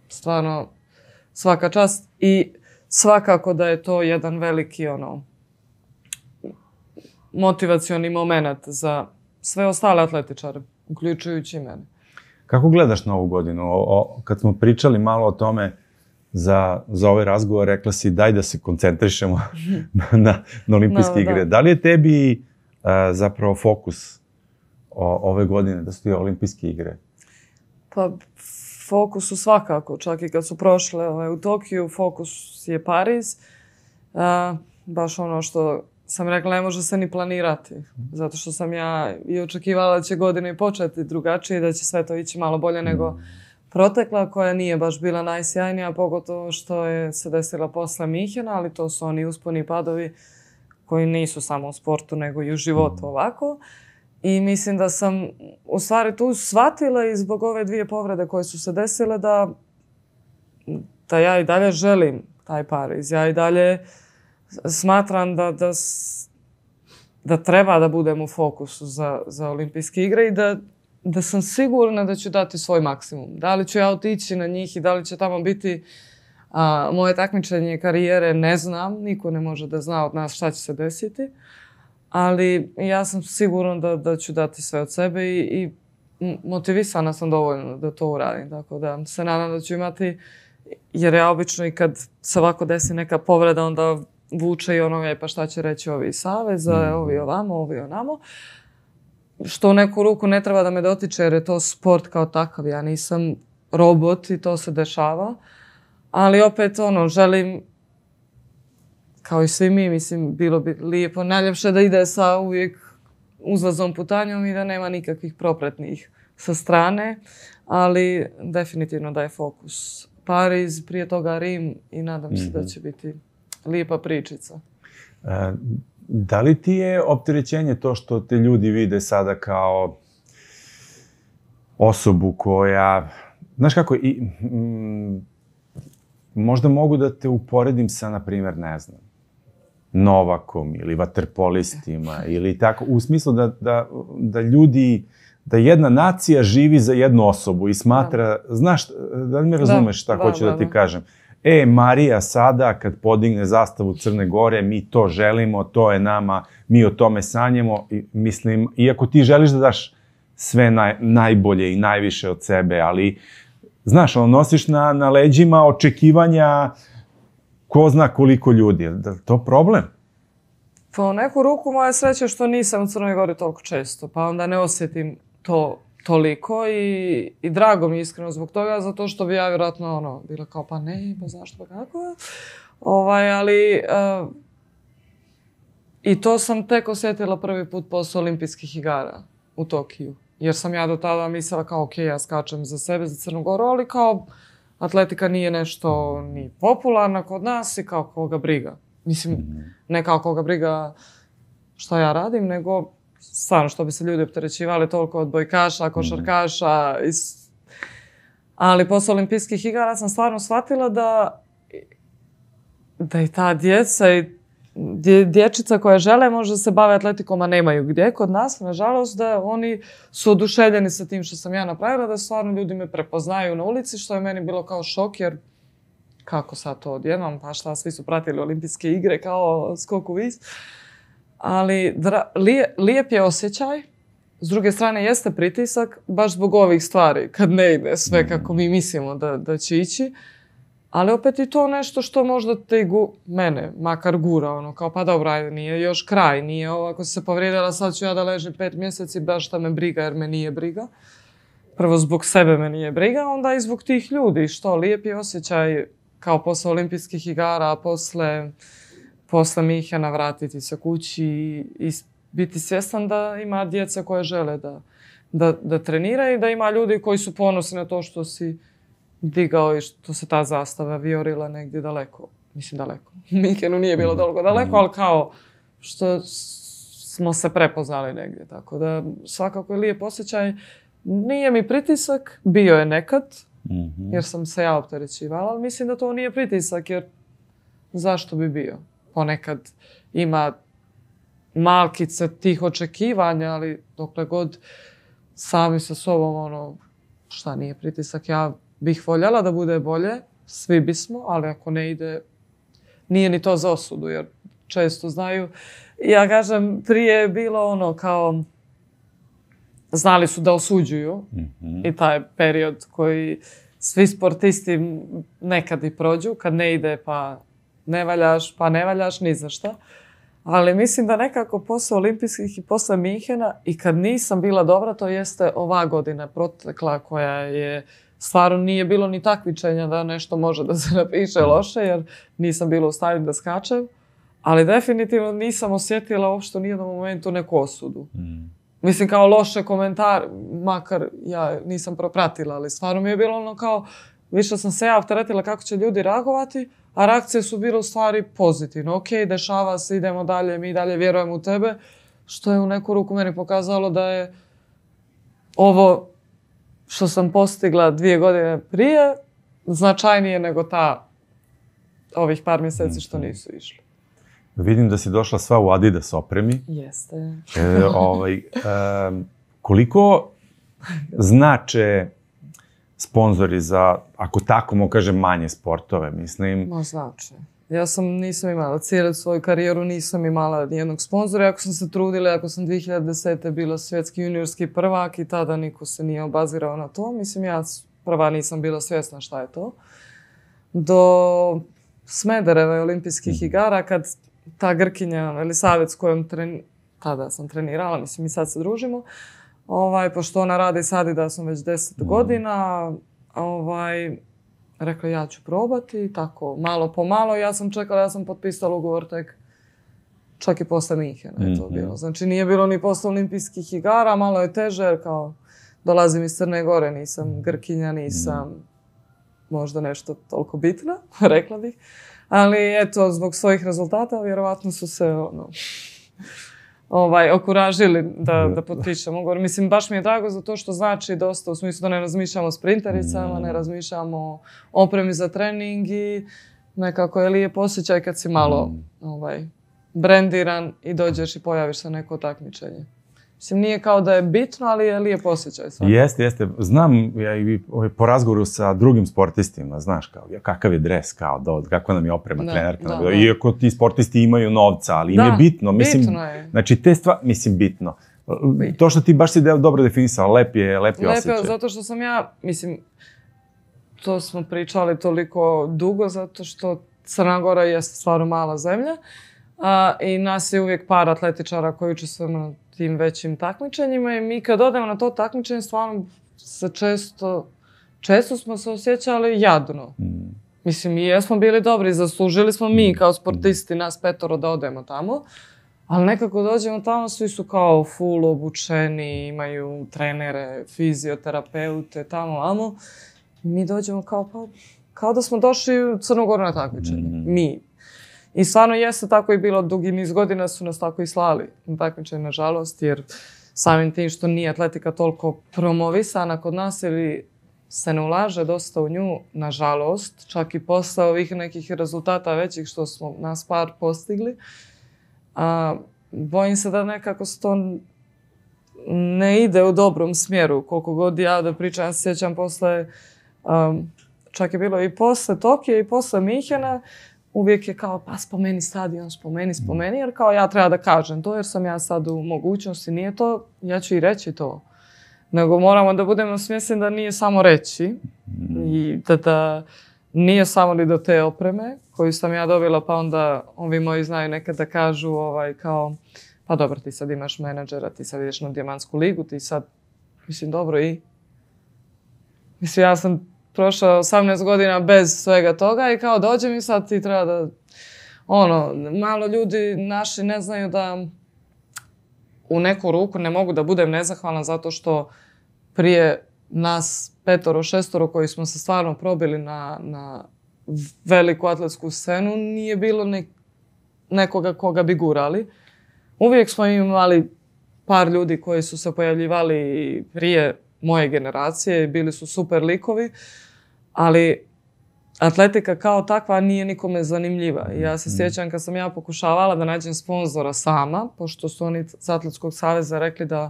stvarno svaka čast i svakako da je to jedan veliki motivacioni moment za sve ostale atletičare, uključujući i mene. Kako gledaš na ovu godinu? Kad smo pričali malo o tome za ovaj razgovor, rekla si daj da se koncentrišemo na olimpijske igre. Da li je tebi zapravo fokus ove godine da su ti olimpijske igre? Pa fokus su svakako, čak i kad su prošle u Tokiju, fokus je Pariz. Baš ono što sam rekla, ne može se ni planirati. Zato što sam ja i očekivala da će godine početi drugačije, da će sve to ići malo bolje nego protekla, koja nije baš bila najsjajnija, pogotovo što je se desila posle Minhena, ali to su oni usponi i padovi koji nisu samo u sportu, nego i u životu ovako. I mislim da sam u stvari tu shvatila i zbog ove dvije povrede koje su se desile da ja i dalje želim taj Pariz. Ja i dalje smatram da treba da budem u fokusu za olimpijske igre i da sam sigurna da ću dati svoj maksimum. Da li ću ja otići na njih i da li će tamo biti moje takmičenje karijere, ne znam. Niko ne može da zna od nas šta će se desiti. Ali ja sam sigurna da ću dati sve od sebe i motivisana sam dovoljno da to uradim. Tako da se nadam da ću imati, jer ja obično i kad se ovako desi neka povreda, onda vuče i pa šta će reći ovi iz saveza, ovi ovamo, ovi onamo. Što u neku ruku ne treba da me dotiče jer je to sport kao takav. Ja nisam robot i to se dešava. Ali opet želim, kao i svi mi, mislim, bilo bi lijepo, najljepše da ide sa uvijek uzlaznom putanjom i da nema nikakvih propratnih sa strane, ali definitivno da je fokus Pariz, prije toga Rim i nadam se da će biti lijepa pričica. Da li ti je opterećenje to što te ljudi vide sada kao osobu koja, znaš kako, možda mogu da te uporedim sa, na primjer, ne znam, Novakom ili vaterpolistima ili tako, u smislu da ljudi, da jedna nacija živi za jednu osobu i smatra, znaš, da li me razumeš šta hoću da ti kažem? Marija sada kad podigne zastavu Crne Gore, mi to želimo, to je nama, mi o tome sanjamo, mislim, iako ti želiš da daš sve najbolje i najviše od sebe, ali, znaš, nosiš na leđima očekivanja ko zna koliko ljudi. Je li to problem? Pa u neku ruku moja sreća što nisam u Crnoj Gori toliko često, pa onda ne osjetim to toliko i drago mi je iskreno zbog toga, zato što bi ja vjerojatno bila kao pa ne, pa zašto, pa kako? Ali i to sam tek osjetila prvi put posle olimpijskih igara u Tokiju. Jer sam ja do tada mislila kao ok, ja skačem za sebe, za Crnu Goru, ali kao atletika nije nešto ni popularna kod nas i kao koga briga. Mislim, ne kao koga briga šta ja radim, nego stvarno što bi se ljudi opterećivali toliko od bojkaša, košarkaša. Ali posle olimpijskih igara sam stvarno shvatila da i ta djeca i dječica koje žele možda se bave atletikom, a nemaju gdje. Kod nas, nažalost, da oni su oduševljeni sa tim što sam ja napravila, da stvarno ljudi me prepoznaju na ulici, što je meni bilo kao šok, jer kako sad to odjednom, pa šta, svi su pratili olimpijske igre kao skok u vis. Ali lijep je osjećaj, s druge strane jeste pritisak, baš zbog ovih stvari, kad ne ide sve kako mi mislimo da će ići. Ali opet i to nešto što možda mene makar gura, kao pa dobro, ajde, nije još kraj, nije ovo, ako si se povrijedila, sad ću ja da ležim 5 mjeseci, baš šta me briga, jer me nije briga. Prvo zbog sebe me nije briga, onda i zbog tih ljudi, što lijep je osjećaj kao posle olimpijskih igara, posle Minhena vratiti se kući i biti svjestan da ima djeca koje žele da treniraju i da ima ljudi koji su ponosni na to što si digao i što se ta zastava vijorila negdje daleko. Mislim daleko. Minhenu nije bilo toliko daleko, ali kao što smo se prepoznali negdje. Tako da svakako je lijep osjećaj. Nije mi pritisak, bio je nekad, jer sam se ja opterećivala, ali mislim da to nije pritisak, jer zašto bi bio? Ponekad ima malkice tih očekivanja, ali dokle god sami sa sobom, šta nije pritisak, ja bih voljela da bude bolje, svi bismo, ali ako ne ide, nije ni to za osudu, jer često znaju. Ja kažem, prije je bilo kao, znali su da osuđuju i taj period koji svi sportisti nekad i prođu, kad ne ide pa ne valjaš ni za šta. Ali mislim da nekako posle olimpijskih i posle Minhena i kad nisam bila dobra, to jeste ova godina protekla koja je stvarno nije bilo ni takmičenja da nešto može da se napiše loše jer nisam bila u stanju da skačem. Ali definitivno nisam osjetila uopšte u nijednom momentu neku osudu. Mislim kao loše komentare, makar ja nisam propratila, ali stvarno mi je bilo kao više sam se ja opteretila kako će ljudi reagovati, a reakcije su bile u stvari pozitivne. Ok, dešava se, idemo dalje, mi dalje vjerujemo u tebe, što je u neku ruku meni pokazalo da je ovo što sam postigla 2 godine prije značajnije nego ovih par mjeseci što nisu išli. Vidim da si došla sva u Adidas opremi. Jeste. Koliko znače sponzori za, ako tako mogu kažem, manje sportove, mislim? Ma znači. Ja nisam imala cijelu svoju karijeru, nisam imala nijednog sponzora. Ako sam se trudila, ako sam 2010. bila svjetski juniorski prvak i tada niko se nije obazirao na to. Mislim, ja prva nisam bila svjesna šta je to. Do Smedereve olimpijskih igara, kad ta Grkinja, Elisavec s kojom tada sam trenirala, mislim i sad se družimo, pošto ona radi s Adidasom već 10 godina, rekla ja ću probati, tako malo po malo. Ja sam čekala, ja sam potpisala ugovor tek čak i posle Minhena je to bilo. Znači nije bilo ni posle olimpijskih igara, malo je teže jer kao dolazim iz Crne Gore, nisam Grkinja, nisam možda nešto toliko bitna, rekla bih. Ali eto, zbog svojih rezultata vjerovatno su se okuražili da potpišemo ugovor. Mislim, baš mi je drago za to što znači dosta, u smislu da ne razmišljamo o sprintericama, ne razmišljamo o opremi za trening i nekako je lijep osjećaj kad si malo brendiran i dođeš i pojaviš se neko takmičenje. Mislim, nije kao da je bitno, ali je lijep osjećaj. Jeste. Znam ja i po razgovoru sa drugim sportistima, znaš, kao kakav je dres, kakva nam je oprema, trenerka. Iako ti sportisti imaju novca, ali im je bitno. Bitno je. Znači, te stvari, mislim, bitno. To što ti baš si dobro definisala, lep je osjećaj. Lep je, zato što sam ja, mislim, to smo pričali toliko dugo, zato što Crna Gora je stvarno mala zemlja i nas je uvijek par atletičara koji učestvujemo na tim većim takmičenjima i mi kad odemo na to takmičenje stvarno se često smo se osjećali jadno. Mislim, i jesmo bili dobri, zaslužili smo mi kao sportisti, nas 5 da odemo tamo, ali nekako dođemo tamo, svi su kao full obučeni, imaju trenere, fizioterapeute, tamo. Mi dođemo kao da smo došli u Crnu Goru na takmičenje. Mi. I stvarno jeste tako i bilo, dugi niz godina su nas tako i slali na takmičenje, nažalost, jer samim tim što nije atletika toliko promovisana kod nas ili se ne ulaže dosta u nju, nažalost, čak i posle ovih nekih rezultata većih što smo nas par postigli, bojim se da nekako to ne ide u dobrom smjeru. Koliko god ja da pričam, ja se sjećam posle, čak je bilo i posle Tokija i posle Minhena, uvijek je kao, pa spomeni stadion, spomeni, jer kao ja treba da kažem to, jer sam ja sad u mogućnosti, nije to, ja ću i reći to. Nego moramo da budemo svjesni da nije samo reći i da nije samo ni do te opreme koju sam ja dobila, pa onda ovi moji znaju nekad da kažu kao, pa dobro, ti sad imaš menadžera, ti sad ideš na Dijamantsku ligu, ti sad, mislim, dobro i... Mislim, ja sam prošao 18 godina bez svega toga i kao dođem i sad ti treba da, malo ljudi naši ne znaju da u neku ruku ne mogu da budem nezahvalna zato što prije nas 5-6 koji smo se stvarno probili na veliku atletsku scenu, nije bilo nekoga koga bi gurali. Uvijek smo imali par ljudi koji su se pojavljivali prije moje generacije i bili su super likovi, ali atletika kao takva nije nikome zanimljiva. Ja se sjećam kad sam ja pokušavala da nađem sponzora sama, pošto su oni s Atletskog saveza rekli da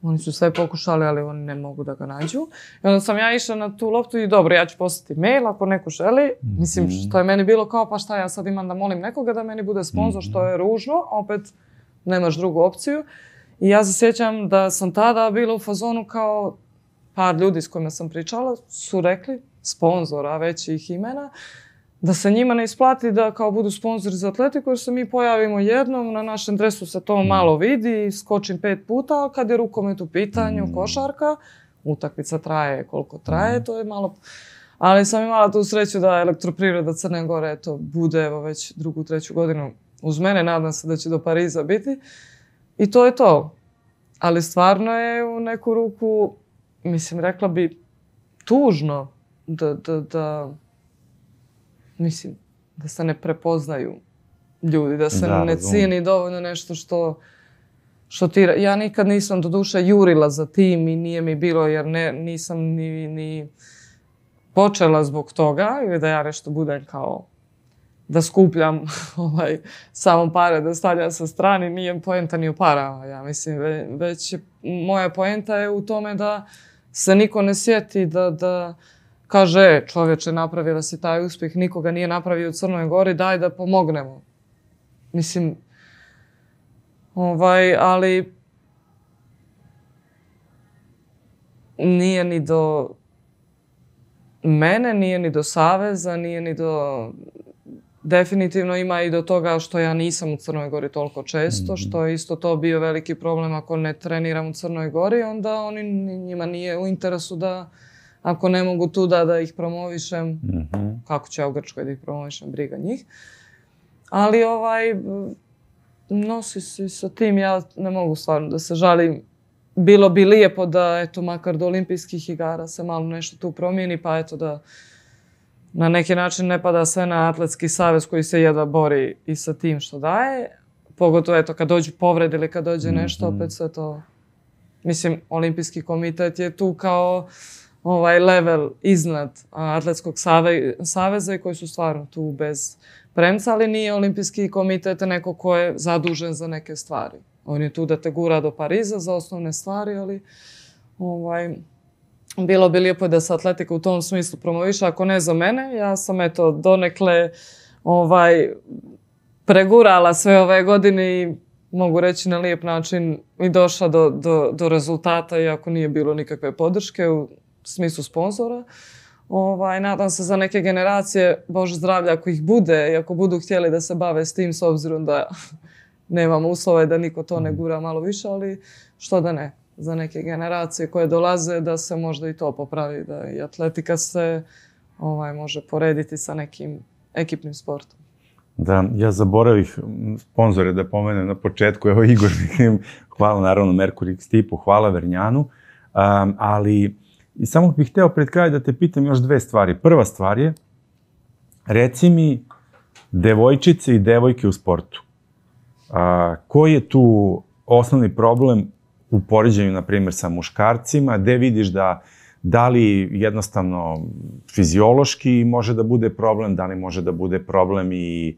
oni su sve pokušali, ali oni ne mogu da ga nađu. I onda sam ja išla na tu loptu i dobro, ja ću poslati mail ako neko želi. Mislim, što je meni bilo kao, pa šta ja sad imam da molim nekoga da meni bude sponzor, što je ružno, opet nemaš drugu opciju. I ja se sjećam da sam tada bila u fazonu kao par ljudi s kojima sam pričala su rekli, sponzora većih imena, da se njima ne isplati da kao budu sponzori za atletiku jer se mi pojavimo jednom, na našem dresu se to malo vidi, skočim 5 puta, a kad je rukomet u pitanju, košarka, utakmica traje koliko traje, to je malo... Ali sam imala tu sreću da Elektroprivreda Crne Gore bude evo već 2., 3. godinu uz mene, nadam se da će do Pariza biti. I to je to. Ali stvarno je u neku ruku, mislim, rekla bi, tužno da se ne prepoznaju ljudi, da se ne cijeni dovoljno nešto što ti... Ja nikad nisam do duše jurila za tim i nije mi bilo jer nisam ni počela zbog toga ili da ja nešto budem kao da skupljam samo pare, da stavljam sa strani, nije poenta ni u parama. Ja mislim, već moja poenta je u tome da se niko ne sjeti da kaže, čovječe, napravila si taj uspjeh, nikoga nije napravio u Crnoj Gori, daj da pomognemo. Mislim, ali nije ni do mene, nije ni do saveza, nije ni do... Definitivno ima i do toga što ja nisam u Crnoj Gori toliko često, što je isto to bio veliki problem ako ne treniram u Crnoj Gori, onda njima nije u interesu da ako ne mogu tu da ih promovišem, kako ću ja u Grčkoj da ih promovišem, briga njih. Ali nosi se sa tim, ja ne mogu stvarno da se žalim. Bilo bi lijepo da, eto, makar do olimpijskih igara se malo nešto tu promijeni, pa eto da na neki način ne pada sve na Atletski savez koji se jedva bori i sa tim što daje. Pogotovo, eto, kad dođu povrede ili kad dođe nešto, opet sve to... Mislim, Olimpijski komitet je tu kao level iznad Atletskog saveza i koji su stvarno tu bez premca, ali nije Olimpijski komitet neko ko je zadužen za neke stvari. On je tu da te gura do Pariza za osnovne stvari, ali bilo bi lijepo da se atletika u tom smislu promoviše. Ako ne za mene, ja sam eto donekle pregurala sve ove godine i mogu reći na lijep način i došla do rezultata, iako nije bilo nikakve podrške u smislu sponzora. Nadam se za neke generacije, Bože zdravlja, ako ih bude i ako budu htjeli da se bave s tim, s obzirom da nemamo uslove da niko to ne gura malo više, ali što da ne. Za neke generacije koje dolaze da se možda i to popravi, da i atletika se može porediti sa nekim ekipnim sportom. Da, ja zaboravih sponzore da pomenem na početku, evo Igor, hvala naravno Mercury Stipu, hvala Vernjanu, ali i samo bih hteo pred kraj da te pitam još 2 stvari. Prva stvar je, reci mi devojčice i devojke u sportu. Koji je tu osnovni problem u poređenju, na primjer, sa muškarcima, gde vidiš da li jednostavno fiziološki može da bude problem, da li može da bude problem i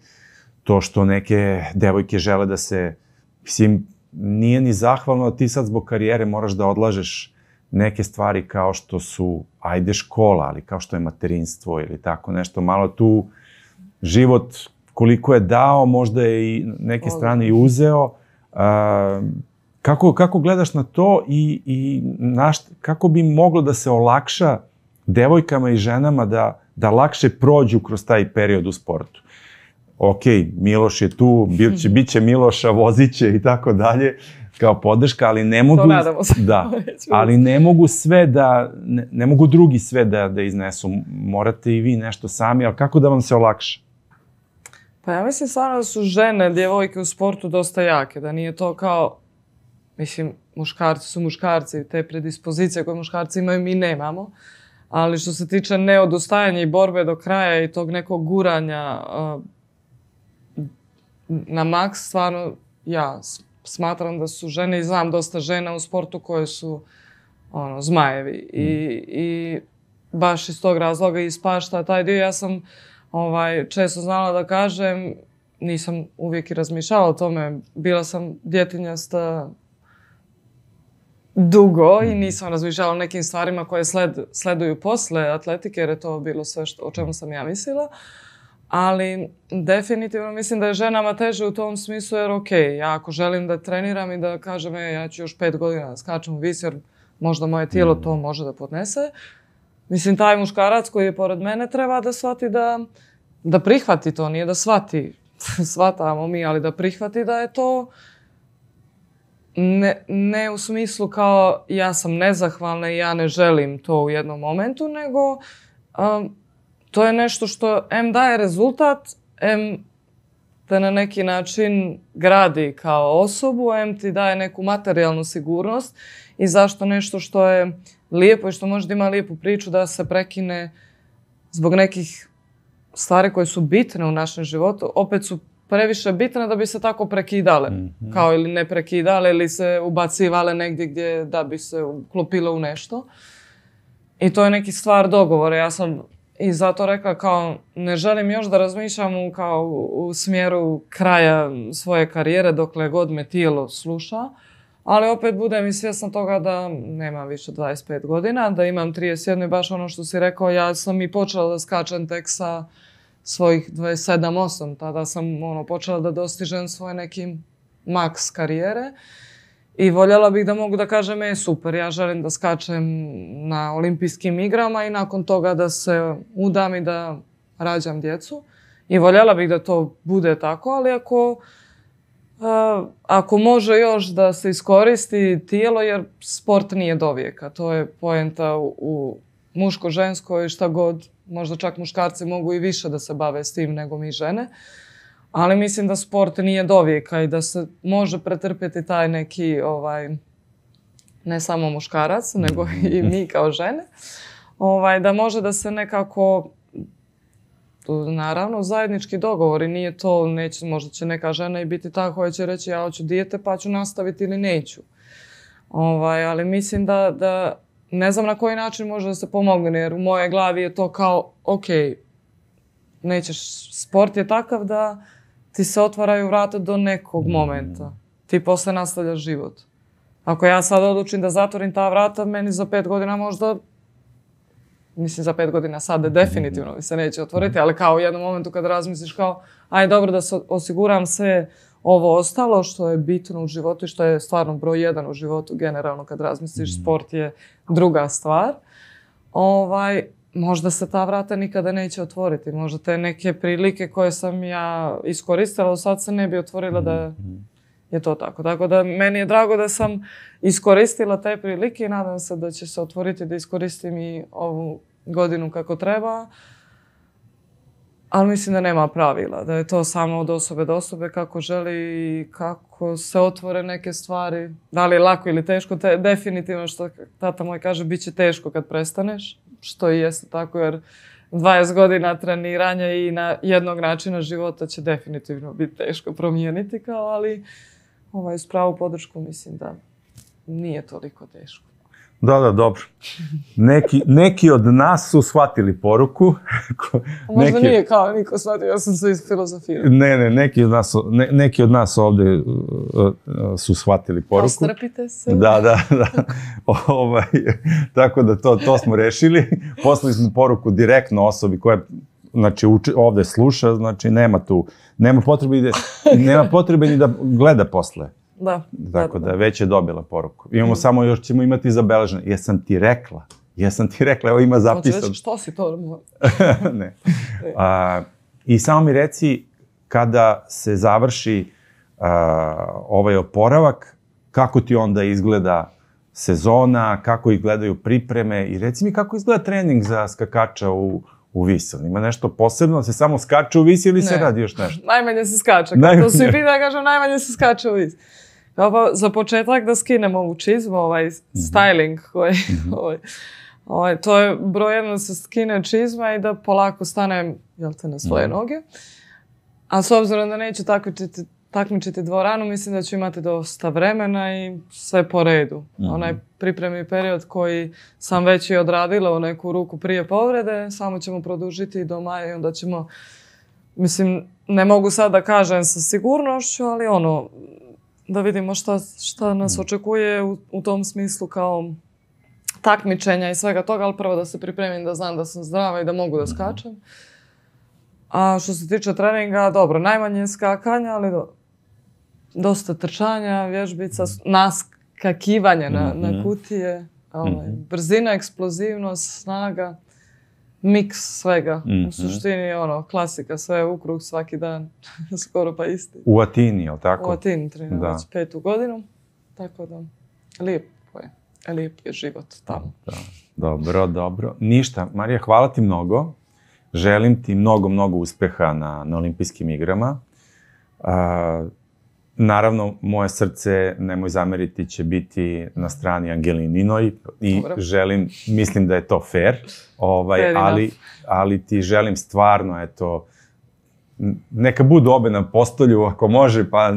to što neke devojke žele da se, mislim, nije ni zahvalno da ti sad zbog karijere moraš da odlažeš neke stvari kao što su, ajde, škola, ali kao što je materinstvo ili tako nešto. Malo tu život koliko je dao, možda je i neke strane i uzeo. Kako gledaš na to i kako bi moglo da se olakša devojkama i ženama da lakše prođu kroz taj period u sportu? ok, Miloš je tu, bit će Miloša, vozit će i tako dalje, kao podrška, ali ne mogu... To nadamo se. Da, ali ne mogu sve da, ne mogu drugi sve da iznesu. Morate i vi nešto sami, ali kako da vam se olakša? Pa ja mislim stvarno da su žene, djevojke u sportu dosta jake, da nije to kao, mislim, muškarci su muškarci, te predispozicije koje muškarci imaju mi nemamo, ali što se tiče neodustajanja i borbe do kraja i tog nekog guranja na maks, stvarno ja smatram da su žene i znam dosta žena u sportu koje su zmajevi i baš iz tog razloga ispašta taj dio. Ja sam često znala da kažem, nisam uvijek i razmišljala o tome, bila sam djetinjasta dugo i nisam razmišljala o nekim stvarima koje sleduju posle atletike, jer je to bilo sve o čemu sam ja mislila. Ali definitivno mislim da je ženama teže u tom smislu, jer ja ako želim da treniram i da kažem ja ću još 5 godina da skačem u vis, jer možda moje tijelo to može da podnese. Mislim, taj muškarac koji je pored mene treba da shvati da prihvati to, nije da shvati, shvatamo mi, ali da prihvati da je to ne u smislu kao ja sam nezahvalna i ja ne želim to u jednom momentu, nego to je nešto što daje rezultat, te na neki način gradi kao osobu, ti daje neku materijalnu sigurnost i zašto nešto što je lijepo i što možda ima lijepu priču da se prekine zbog nekih stvari koje su bitne u našem životu, opet su previše bitne da bi se tako prekidale. Kao ili ne prekidale ili se ubacivale negdje gdje da bi se uklopile u nešto. I to je neki stvar dogovora. Ja sam i zato rekla kao ne želim još da razmišljam kao u smjeru kraja svoje karijere dokle god me tijelo sluša. Ali opet budem i svjesna toga da nemam više 25 godina, da imam 31 i baš ono što si rekao, ja sam i počela da skačem tek sa svojih 27-8. Tada sam počela da dostižem svoje neki maks karijere i voljela bih da mogu da kažem super, ja želim da skačem na olimpijskim igrama i nakon toga da se udam i da rađam djecu. I voljela bih da to bude tako, ali ako može još da se iskoristi tijelo, jer sport nije do vijeka. To je poenta u muško-ženskoj, šta god. Možda čak muškarci mogu i više da se bave s tim nego mi žene. Ali mislim da sport nije do vijeka i da se može pretrpjeti taj neki, ne samo muškarac, nego i mi kao žene. Da može da se nekako, naravno, zajednički dogovor i nije to, možda će neka žena i biti ta koja će reći ja hoću dijete pa ću nastaviti ili neću. Ali mislim da ne znam na koji način može da se pomogne, jer u mojoj glavi je to kao, ok, nećeš, sport je takav da ti se otvaraju vrata do nekog momenta. Ti posle nastavljaš život. Ako ja sad odlučim da zatvorim ta vrata, meni za 5 godina možda, mislim za 5 godina sada definitivno mi se neće otvoriti, ali kao u jednom momentu kad razmisliš kao, aj dobro da se osiguram sve ovo ostalo što je bitno u životu i što je stvarno broj 1 u životu generalno kad razmisliš, sport je druga stvar. Možda se ta vrata nikada neće otvoriti. Možda te neke prilike koje sam ja iskoristila, sad se ne bi otvorila da je to tako. Tako da meni je drago da sam iskoristila te prilike i nadam se da će se otvoriti da iskoristim i ovu godinu kako treba. Ali mislim da nema pravila, da je to samo od osobe do osobe kako želi i kako se otvore neke stvari. Da li je lako ili teško, definitivno što tata moj kaže, bit će teško kad prestaneš, što i jeste tako jer 20 godina treniranja i na jednog načina života će definitivno biti teško promijeniti, ali s pravu podršku mislim da nije toliko teško. Da, dobro. Neki od nas su shvatili poruku. Možda nije kao niko shvatio, ja sam se isfilozofirao. Ne, neki od nas ovdje su shvatili poruku. Ostrpite se. Da. Tako da to smo rešili. Poslali smo poruku direktno osobi koja ovdje sluša, znači nema potrebe ni da gleda posle. Da. Tako da već je dobila poruku. Imamo samo još ćemo imati zabeleženo. Jesam ti rekla, evo ima zapisano. Hoće reći što si to? Ne. I samo mi reci kada se završi ovaj oporavak, kako ti onda izgleda sezona, kako izgledaju pripreme i reci mi kako izgleda trening za skakača u vis. Ima nešto posebno, se samo skače u vis ili se radi još nešto? Najmanje se skače. To svi pita, kažem, najmanje se skače u vis. Za početak da skinemo ovu čizmu, styling koji... to je broj jedan da se skine čizma i da polako stanem na svoje noge. A s obzirom da neću takmičiti dvoranu, mislim da ću imati dosta vremena i sve po redu. Onaj pripremni period koji sam već i odradila u neku ruku prije povrede, samo ćemo produžiti do maja i onda ćemo, mislim, ne mogu sad da kažem sa sigurnošću, ali da vidimo šta nas očekuje u tom smislu kao takmičenja i svega toga, ali prvo da se pripremim, da znam da sam zdrava i da mogu da skačem. A što se tiče treninga, dobro, najmanje skakanja, ali dosta trčanja, vježbica, naskakivanje na kutije, brzina, eksplozivnost, snaga, miks svega. U suštini, klasika, sve u krug svaki dan, skoro pa isti. U Atini, je li tako? U Atini treniram već 5. godinu, tako da lijep je život tamo. Dobro. Ništa, Marija, hvala ti mnogo. Želim ti mnogo uspeha na olimpijskim igrama. Naravno, moje srce, nemoj zameriti, će biti na strani Angelininoj i mislim da je to fair, ali ti želim stvarno, neka budu obe na postolju ako može, pa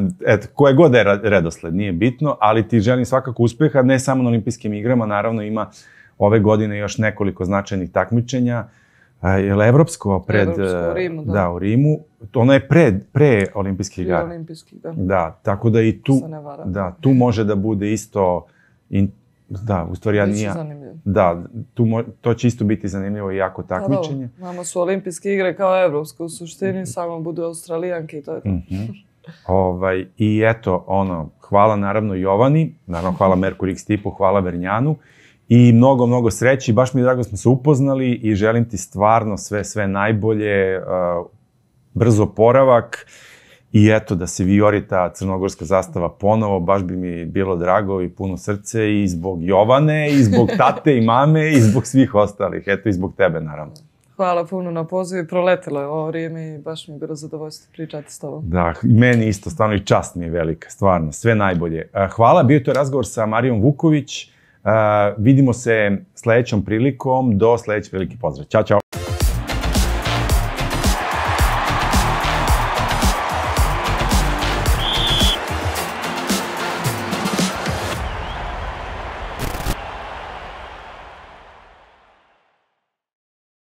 koje god je redosled, nije bitno, ali ti želim svakako uspeha, ne samo na olimpijskim igrama, naravno ima ove godine još nekoliko značajnih takmičenja. Je li evropsko pred... Evropsko, u Rimu, da. Da, u Rimu. Ono je pre olimpijskih igara. Pre olimpijskih, da. Da, tako da i tu... Se ne varam. Da, tu može da bude isto... Da, u stvari ja nije... Zanimljivo. Da, to će isto biti zanimljivo i jako takmičenje. Nama su olimpijske igre kao evropsko u suštini, samo budu Australijanke i to je to. I eto, hvala naravno Jovani, naravno hvala Merkur X tipu, hvala Vernjanu. I mnogo sreći, baš mi je drago da smo se upoznali i želim ti stvarno sve najbolje, brzo oporavak i eto da se vijori ta crnogorska zastava ponovo, baš bi mi bilo drago i puno srce i zbog Jovane, i zbog tate i mame i zbog svih ostalih, eto i zbog tebe naravno. Hvala puno na pozivu, proletilo je ovo vrijeme i baš mi je bilo zadovoljstvo pričati s tobom. Da, meni isto, stvarno i čast mi je velika, stvarno, sve najbolje. Hvala, bio je to razgovor sa Marijom Vuković. Vidimo se sledećom prilikom, do sledeće prilike, pozdrav. Ćao, čao.